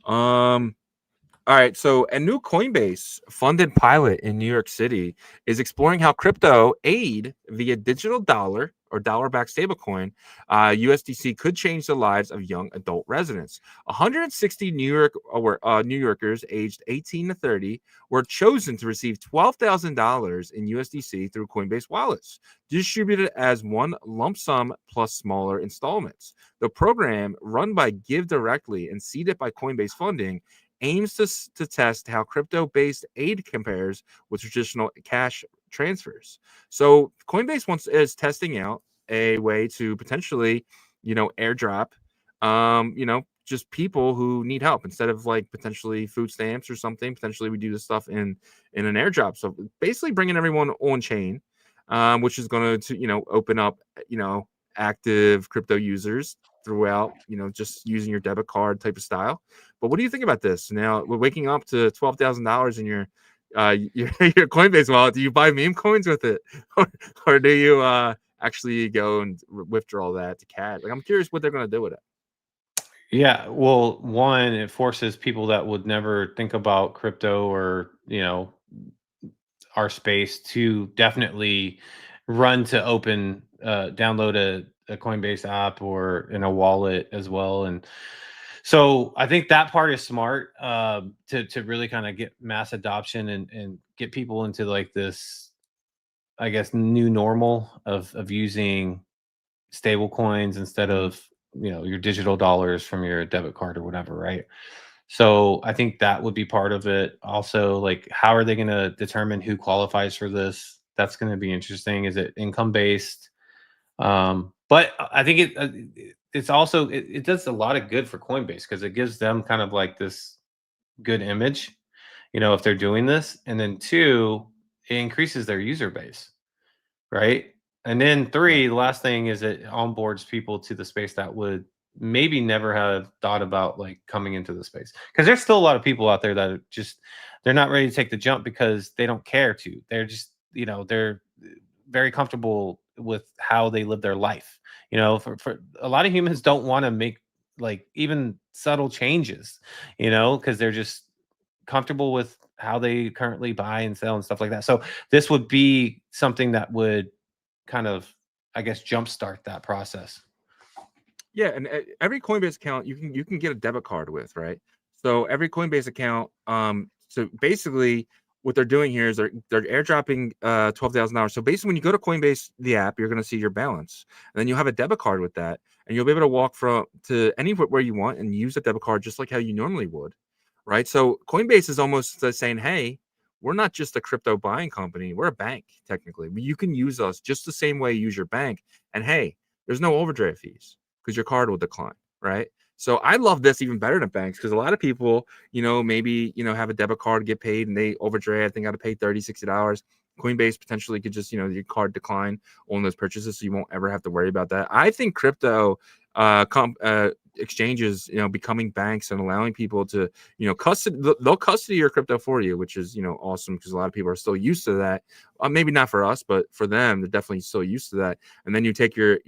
All right, so a new Coinbase funded pilot in New York City is exploring how crypto aid via digital dollar or dollar-backed stablecoin, USDC, could change the lives of young adult residents. 160 New Yorkers aged 18 to 30 were chosen to receive $12,000 in USDC through Coinbase wallets, distributed as one lump sum plus smaller installments. The program, run by Give Directly and seeded by Coinbase Funding, aims to test how crypto-based aid compares with traditional cash transfers. So Coinbase is testing out a way to potentially, airdrop, just people who need help instead of like potentially food stamps or something. Potentially we do this stuff in an airdrop. So basically bringing everyone on chain, which is going to, open up, active crypto users throughout, just using your debit card type of style. But what do you think about this? Now we're waking up to $12,000 in your your Coinbase wallet. Do you buy meme coins with it, or do you actually go and withdraw that to cash? Like, I'm curious what they're going to do with it. Yeah, well, one, it forces people that would never think about crypto or, our space to definitely run to open, download a Coinbase app or in a wallet as well. And so I think that part is smart, to really kind of get mass adoption and get people into like this, I guess, new normal of using stable coins instead of your digital dollars from your debit card or whatever, right? So I think that would be part of it. Also, like, how are they going to determine who qualifies for this? That's going to be interesting. Is it income based? But I think it's also it does a lot of good for Coinbase because it gives them kind of like this good image, if they're doing this, and then two, it increases their user base, right? And then three, the last thing is it onboards people to the space that would maybe never have thought about like coming into the space. Because there's still a lot of people out there that are they're not ready to take the jump because they don't care to. They're just, they're very comfortable with how they live their life. For a lot of humans don't want to make like even subtle changes, because they're just comfortable with how they currently buy and sell and stuff like that. So this would be something that would kind of, I guess, jumpstart that process. Yeah, and every Coinbase account you can get a debit card with, right? So every Coinbase account, so basically what they're doing here is they're airdropping $12,000. So basically, when you go to Coinbase, the app, you're going to see your balance, and then you'll have a debit card with that, and you'll be able to walk to anywhere you want and use the debit card just like how you normally would, right? So Coinbase is almost saying, hey, we're not just a crypto buying company, we're a bank technically. You can use us just the same way you use your bank, and hey, there's no overdraft fees because your card will decline, right? So I love this even better than banks because a lot of people, maybe, have a debit card, get paid, and they overdraft and got to pay $30, $60. Coinbase potentially could just, your card decline on those purchases, so you won't ever have to worry about that. I think crypto exchanges, becoming banks and allowing people to, they'll custody your crypto for you, which is, awesome because a lot of people are still used to that. Maybe not for us, but for them, they're definitely still used to that. And then you take your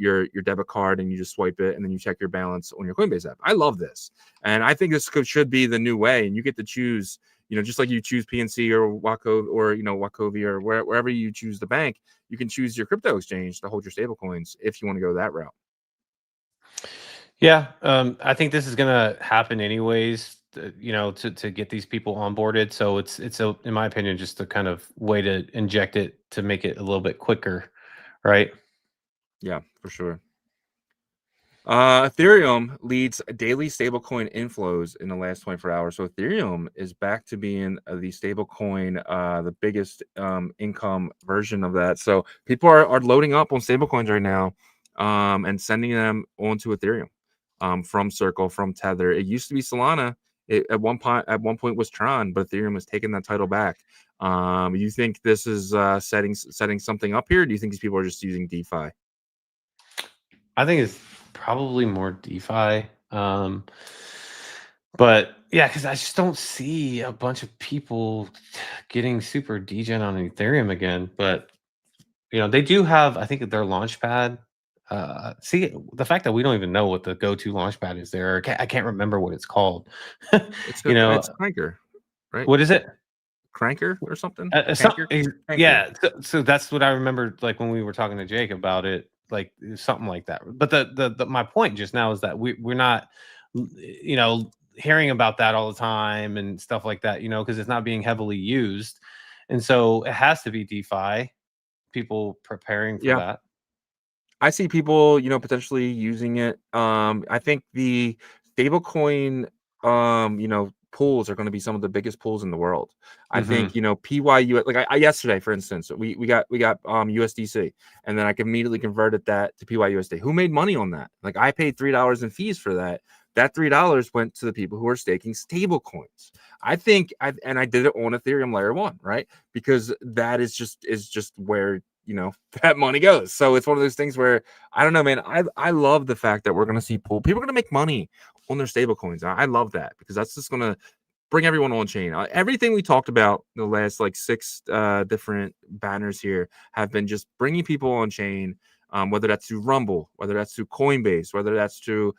debit card and you just swipe it, and then you check your balance on your Coinbase app. I love this, and I think this should be the new way. And you get to choose, just like you choose PNC or Wachovia or Wachovia or wherever you choose the bank, you can choose your crypto exchange to hold your stable coins if you want to go that route. Yeah, I think this is gonna happen anyways. To get these people onboarded. So it's in my opinion, just a kind of way to inject it to make it a little bit quicker, right? Yeah, for sure. Ethereum leads daily stablecoin inflows in the last 24 hours. So Ethereum is back to being the stablecoin, the biggest income version of that. So people are loading up on stablecoins right now, and sending them onto Ethereum, from Circle, from Tether. It used to be Solana. It, at one point was Tron, but Ethereum has taken that title back. You think this is setting something up here? Or do you think these people are just using DeFi? I think it's probably more DeFi. But yeah, because I just don't see a bunch of people getting super degen on Ethereum again. But they do have, I think, their launchpad. See, the fact that we don't even know what the go-to launchpad is there, I can't remember what it's called. It's Cranker, right? What is it? Cranker or something? Cranker. Yeah. So that's what I remember, like when we were talking to Jake about it, like something like that. But the my point just now is that we're not, hearing about that all the time and stuff like that, because it's not being heavily used, and so it has to be DeFi. People preparing for that. I see people, potentially using it. I think the stablecoin, pools are going to be some of the biggest pools in the world. I think, PYU, like I yesterday, for instance, we got USDC, and then I immediately converted that to PYUSD. Who made money on that? Like I paid $3 in fees for that. That $3 went to the people who are staking stable coins. I think I did it on Ethereum layer 1, right? Because that is just where that money goes. So it's one of those things where I don't know, man. I love the fact that we're gonna see people are gonna make money on their stable coins. I love that because that's just gonna bring everyone on chain. Everything we talked about the last like 6 different banners here have been just bringing people on chain. Whether that's through Rumble, whether that's through Coinbase, whether that's through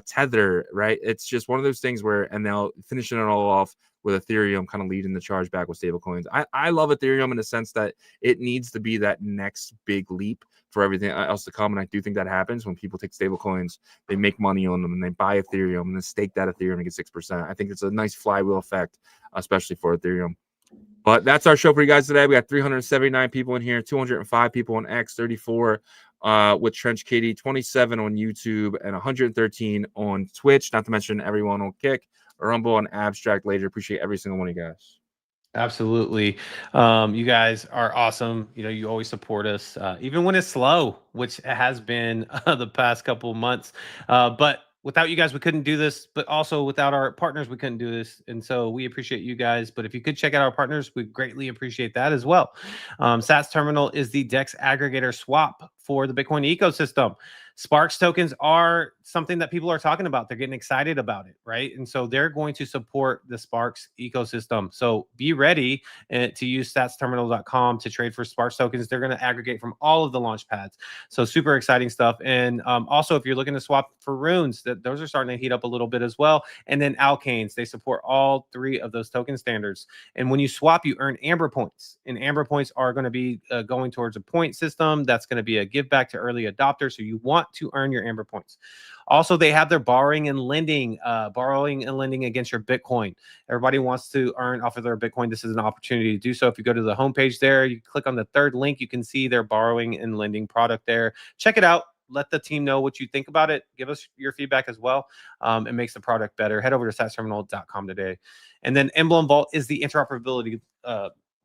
Tether, right? It's just one of those things where, and now finishing it all off with Ethereum kind of leading the charge back with stablecoins. I love Ethereum in the sense that it needs to be that next big leap for everything else to come. And I do think that happens when people take stablecoins, they make money on them and they buy Ethereum and then stake that Ethereum and get 6%. I think it's a nice flywheel effect, especially for Ethereum. But that's our show for you guys today. We got 379 people in here, 205 people on X, 34 with Trench Katie, 27 on YouTube, and 113 on Twitch. Not to mention everyone on Kick, Rumble, and Abstract later. Appreciate every single one of you guys. Absolutely. You guys are awesome. You always support us, even when it's slow, which has been the past couple of months. But without you guys, we couldn't do this. But also without our partners, we couldn't do this. And so we appreciate you guys. But if you could check out our partners, we greatly appreciate that as well. Sats Terminal is the DEX aggregator swap for the Bitcoin ecosystem. Sparks tokens are something that people are talking about. They're getting excited about it, right? And so they're going to support the Sparks ecosystem. So be ready to use statsterminal.com to trade for Sparks tokens. They're going to aggregate from all of the launch pads. So super exciting stuff. And also, if you're looking to swap for runes, those are starting to heat up a little bit as well. And then alkanes, they support all 3 of those token standards. And when you swap, you earn Amber points. And Amber points are going to be going towards a point system. That's going to be a give back to early adopters. So you want to earn your Amber points. Also, they have their borrowing and lending against your Bitcoin. Everybody wants to earn off of their Bitcoin. This is an opportunity to do so. If you go to the homepage there, you click on the 3rd link, you can see their borrowing and lending product there. Check it out. Let the team know what you think about it. Give us your feedback as well. It makes the product better. Head over to statsterminal.com today. And then Emblem Vault is the interoperability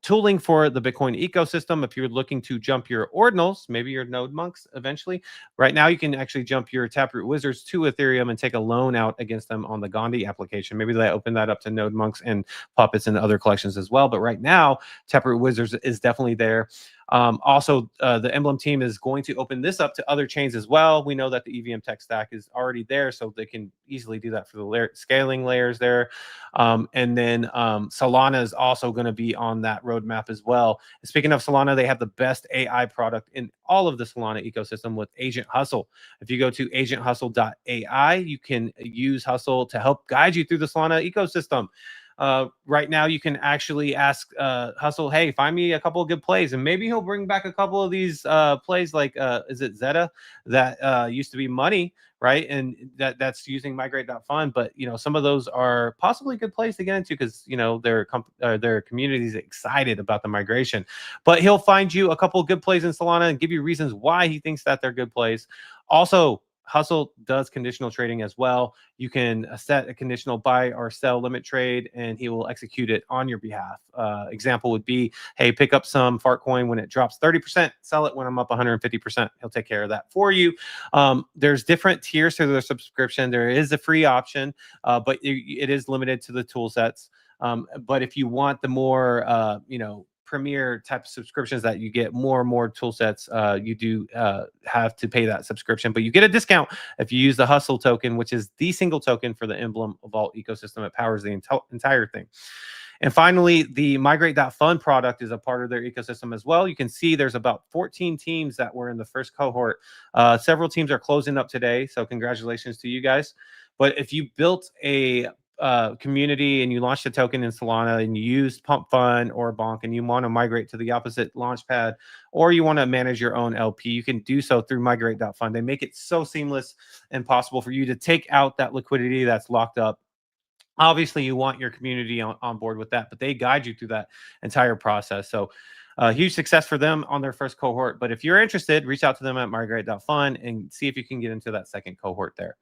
tooling for the Bitcoin ecosystem. If you're looking to jump your ordinals, maybe your node monks eventually, right now you can actually jump your Taproot Wizards to Ethereum and take a loan out against them on the Gandhi application. Maybe they open that up to node monks and puppets and other collections as well. But right now, Taproot Wizards is definitely there. Also, the Emblem team is going to open this up to other chains as well. We know that the EVM tech stack is already there, so they can easily do that for the scaling layers there. And then Solana is also going to be on that roadmap as well. Speaking of Solana, they have the best AI product in all of the Solana ecosystem with Agent Hustle. If you go to agenthustle.ai, you can use Hustle to help guide you through the Solana ecosystem. Right now, you can actually ask Hustle, hey, find me a couple of good plays. And maybe he'll bring back a couple of these plays like, is it Zeta that used to be money, right? And that's using migrate.fund. But, some of those are possibly good plays to get into because, their community is excited about the migration. But he'll find you a couple of good plays in Solana and give you reasons why he thinks that they're good plays. Also, Hustle does conditional trading as well. You can set a conditional buy or sell limit trade, and he will execute it on your behalf. Example would be, hey, pick up some fart coin when it drops 30%, sell it when I'm up 150%. He'll take care of that for you. There's different tiers to their subscription. There is a free option, but it is limited to the tool sets. But if you want the more, premier type of subscriptions that you get more and more tool sets, you do have to pay that subscription, but you get a discount if you use the Hustle token, which is the single token for the Emblem Vault ecosystem. It powers the entire thing. And finally, the Migrate.fund product is a part of their ecosystem as well. You can see there's about 14 teams that were in the first cohort. Several teams are closing up today, so congratulations to you guys. But if you built a community and you launched a token in Solana and you used Pump Fund or Bonk and you want to migrate to the opposite launchpad, or you want to manage your own LP, you can do so through Migrate.fund. They make it so seamless and possible for you to take out that liquidity that's locked up. Obviously, you want your community on board with that, but they guide you through that entire process. So huge success for them on their first cohort. But if you're interested, reach out to them at Migrate.fund and see if you can get into that second cohort there.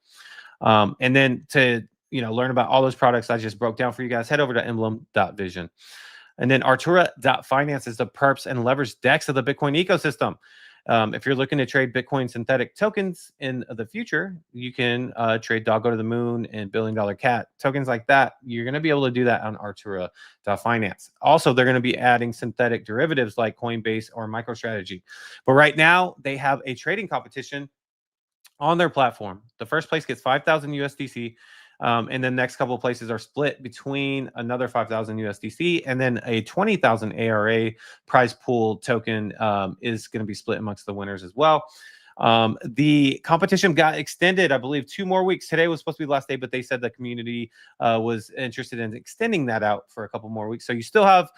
And then to learn about all those products I just broke down for you guys, head over to emblem.vision. And then Artura.finance is the perps and leverage DEX of the Bitcoin ecosystem. If you're looking to trade Bitcoin synthetic tokens in the future, you can trade Doggo to the Moon and $1 Billion Cat tokens like that. You're going to be able to do that on Artura.finance. Also, they're going to be adding synthetic derivatives like Coinbase or MicroStrategy. But right now, they have a trading competition on their platform. The first place gets 5,000 USDC. And then next couple of places are split between another 5,000 USDC and then a 20,000 ARA prize pool token is going to be split amongst the winners as well. The competition got extended, I believe, 2 more weeks. Today was supposed to be the last day, but they said the community was interested in extending that out for a couple more weeks. So you still have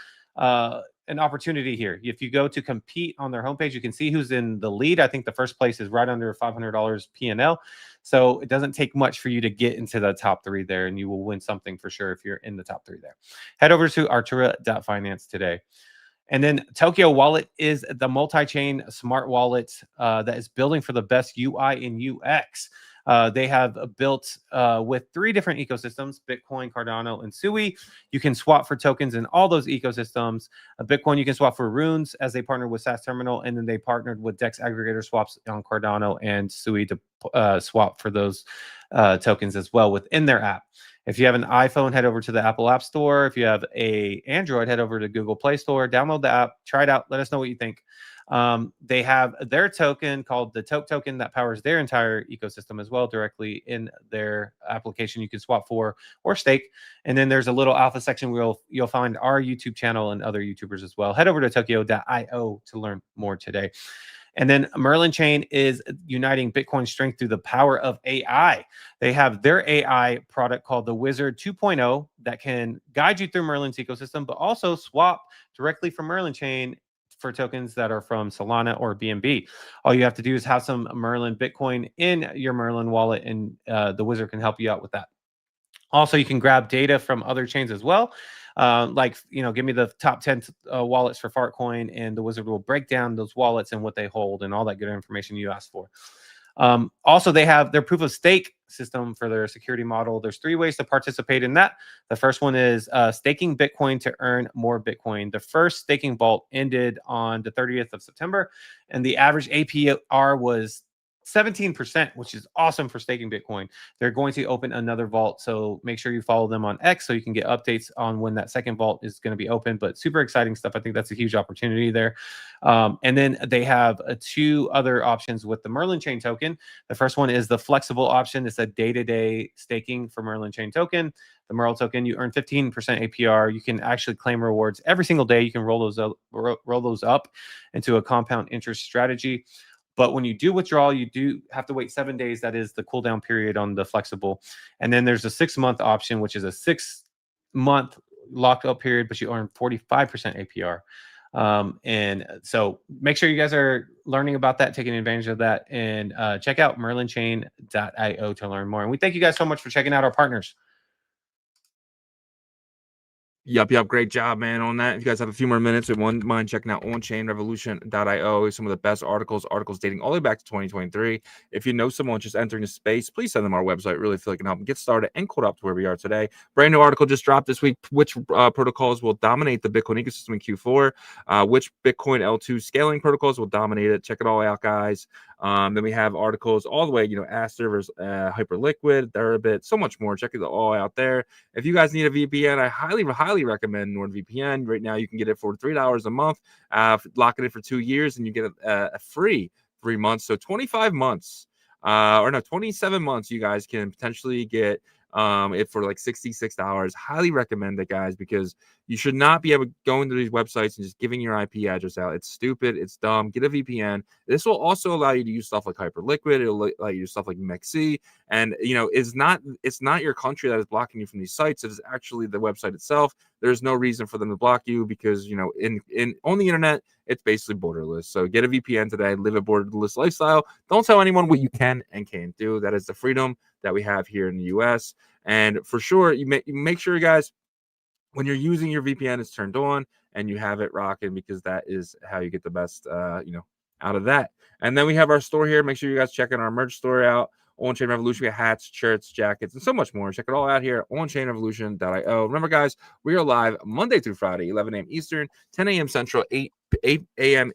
an opportunity here. If you go to compete on their homepage, you can see who's in the lead. I think the first place is right under $500 PNL. So it doesn't take much for you to get into the top 3 there, and you will win something for sure if you're in the top 3 there. Head over to Artura.finance today. And then Tokyo Wallet is the multi-chain smart wallet that is building for the best UI and UX. They have built with 3 different ecosystems: Bitcoin, Cardano, and Sui. You can swap for tokens in all those ecosystems. Bitcoin, you can swap for runes, as they partnered with SAS Terminal, and then they partnered with DEX aggregator swaps on Cardano and Sui to swap for those tokens as well within their app. If you have an iPhone, head over to the Apple App Store. If you have an Android, head over to Google Play Store. Download the app, try it out. Let us know what you think. They have their token called the Toke token that powers their entire ecosystem as well, directly in their application. You can swap for or stake. And then there's a little alpha section where you'll find our YouTube channel and other YouTubers as well. Head over to Tokyo.io to learn more today. And then Merlin Chain is uniting Bitcoin strength through the power of AI. They have their AI product called the Wizard 2.0 that can guide you through Merlin's ecosystem, but also swap directly from Merlin Chain for tokens that are from Solana or BNB. All you have to do is have some Merlin Bitcoin in your Merlin wallet, and the Wizard can help you out with that. Also, you can grab data from other chains as well. Give me the top 10 wallets for Fartcoin, and the Wizard will break down those wallets and what they hold and all that good information you asked for. Also, they have their proof of stake system for their security model. There's 3 ways to participate in that. The first one is staking Bitcoin to earn more Bitcoin. The first staking vault ended on the 30th of September, and the average APR was 17%, which is awesome for staking Bitcoin. They're going to open another vault, so make sure you follow them on X so you can get updates on when that second vault is going to be open. But super exciting stuff. I think that's a huge opportunity there. And then they have 2 other options with the Merlin Chain token. The first one is the flexible option. It's a day-to-day staking for Merlin Chain token. The Merl token, you earn 15% APR. You can actually claim rewards every single day. You can roll those up into a compound interest strategy. But when you do withdraw, you do have to wait 7 days. That is the cooldown period on the flexible. And then there's a 6-month option, which is a 6-month locked up period, but you earn 45% APR. And so make sure you guys are learning about that, taking advantage of that, and check out merlinchain.io to learn more. And we thank you guys so much for checking out our partners. Yup. Great job, man, on that. If you guys have a few more minutes, we wouldn't mind checking out onchainrevolution.io. Some of the best articles dating all the way back to 2023. If you know someone just entering the space, please send them our website. Really feel like it can help them get started and caught up to where we are today. Brand new article just dropped this week. Which protocols will dominate the Bitcoin ecosystem in Q4? Which Bitcoin L2 scaling protocols will dominate it? Check it all out, guys. Then we have articles all the way, Aster versus Hyperliquid, Deribit, so much more. Check it all out there. If you guys need a VPN, I highly recommend NordVPN. Right now, you can get it for $3 a month. Lock it in for 2 years, and you get a free 3 months. So 25 months, 27 months. You guys can potentially get it for like $66. Highly recommend it, guys, because you should not be able to go into these websites and just giving your IP address out. It's stupid. It's dumb. Get a VPN. This will also allow you to use stuff like Hyperliquid. It'll allow you to use stuff like MEXC. And it's not your country that is blocking you from these sites. It is actually the website itself. There's no reason for them to block you because in on the internet, it's basically borderless. So get a VPN today. Live a borderless lifestyle. Don't tell anyone what you can and can't do. That is the freedom that we have here in the US. And for sure, you make sure, guys, when you're using your VPN, it's turned on and you have it rocking, because that is how you get the best, out of that. And then we have our store here. Make sure you guys check in our merch store out. OnChain Revolution. We have hats, shirts, jackets, and so much more. Check it all out here at onchainrevolution.io. Remember, guys, we are live Monday through Friday, 11 a.m. Eastern, 10 a.m. Central, 8 a.m.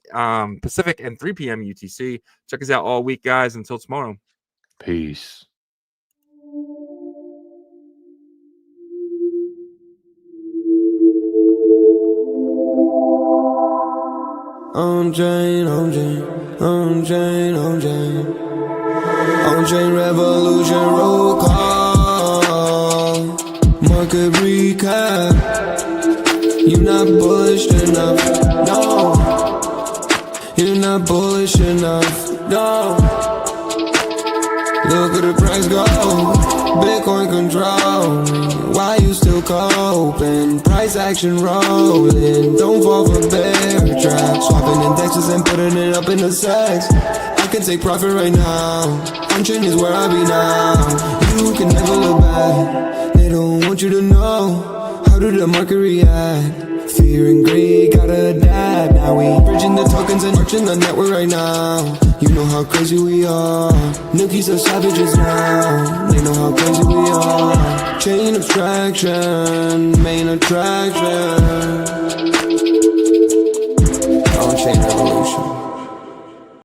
Pacific, and 3 p.m. UTC. Check us out all week, guys. Until tomorrow. Peace. OnChain Revolution roll call. Market recap. You're not bullish enough. No. You're not bullish enough. No. Look at the price go. Bitcoin control. Why you still coping? Price action rolling. Don't fall for bear trap. Swapping indexes and putting it up in the sex. I can take profit right now. OnChain is where I be now. You can never look back. They don't want you to know. How did the market react? Fear and greed, gotta adapt. Now we bridging the tokens and marching the network right now. You know how crazy we are. Nookies are savages now. They know how crazy we are. Chain abstraction, main attraction.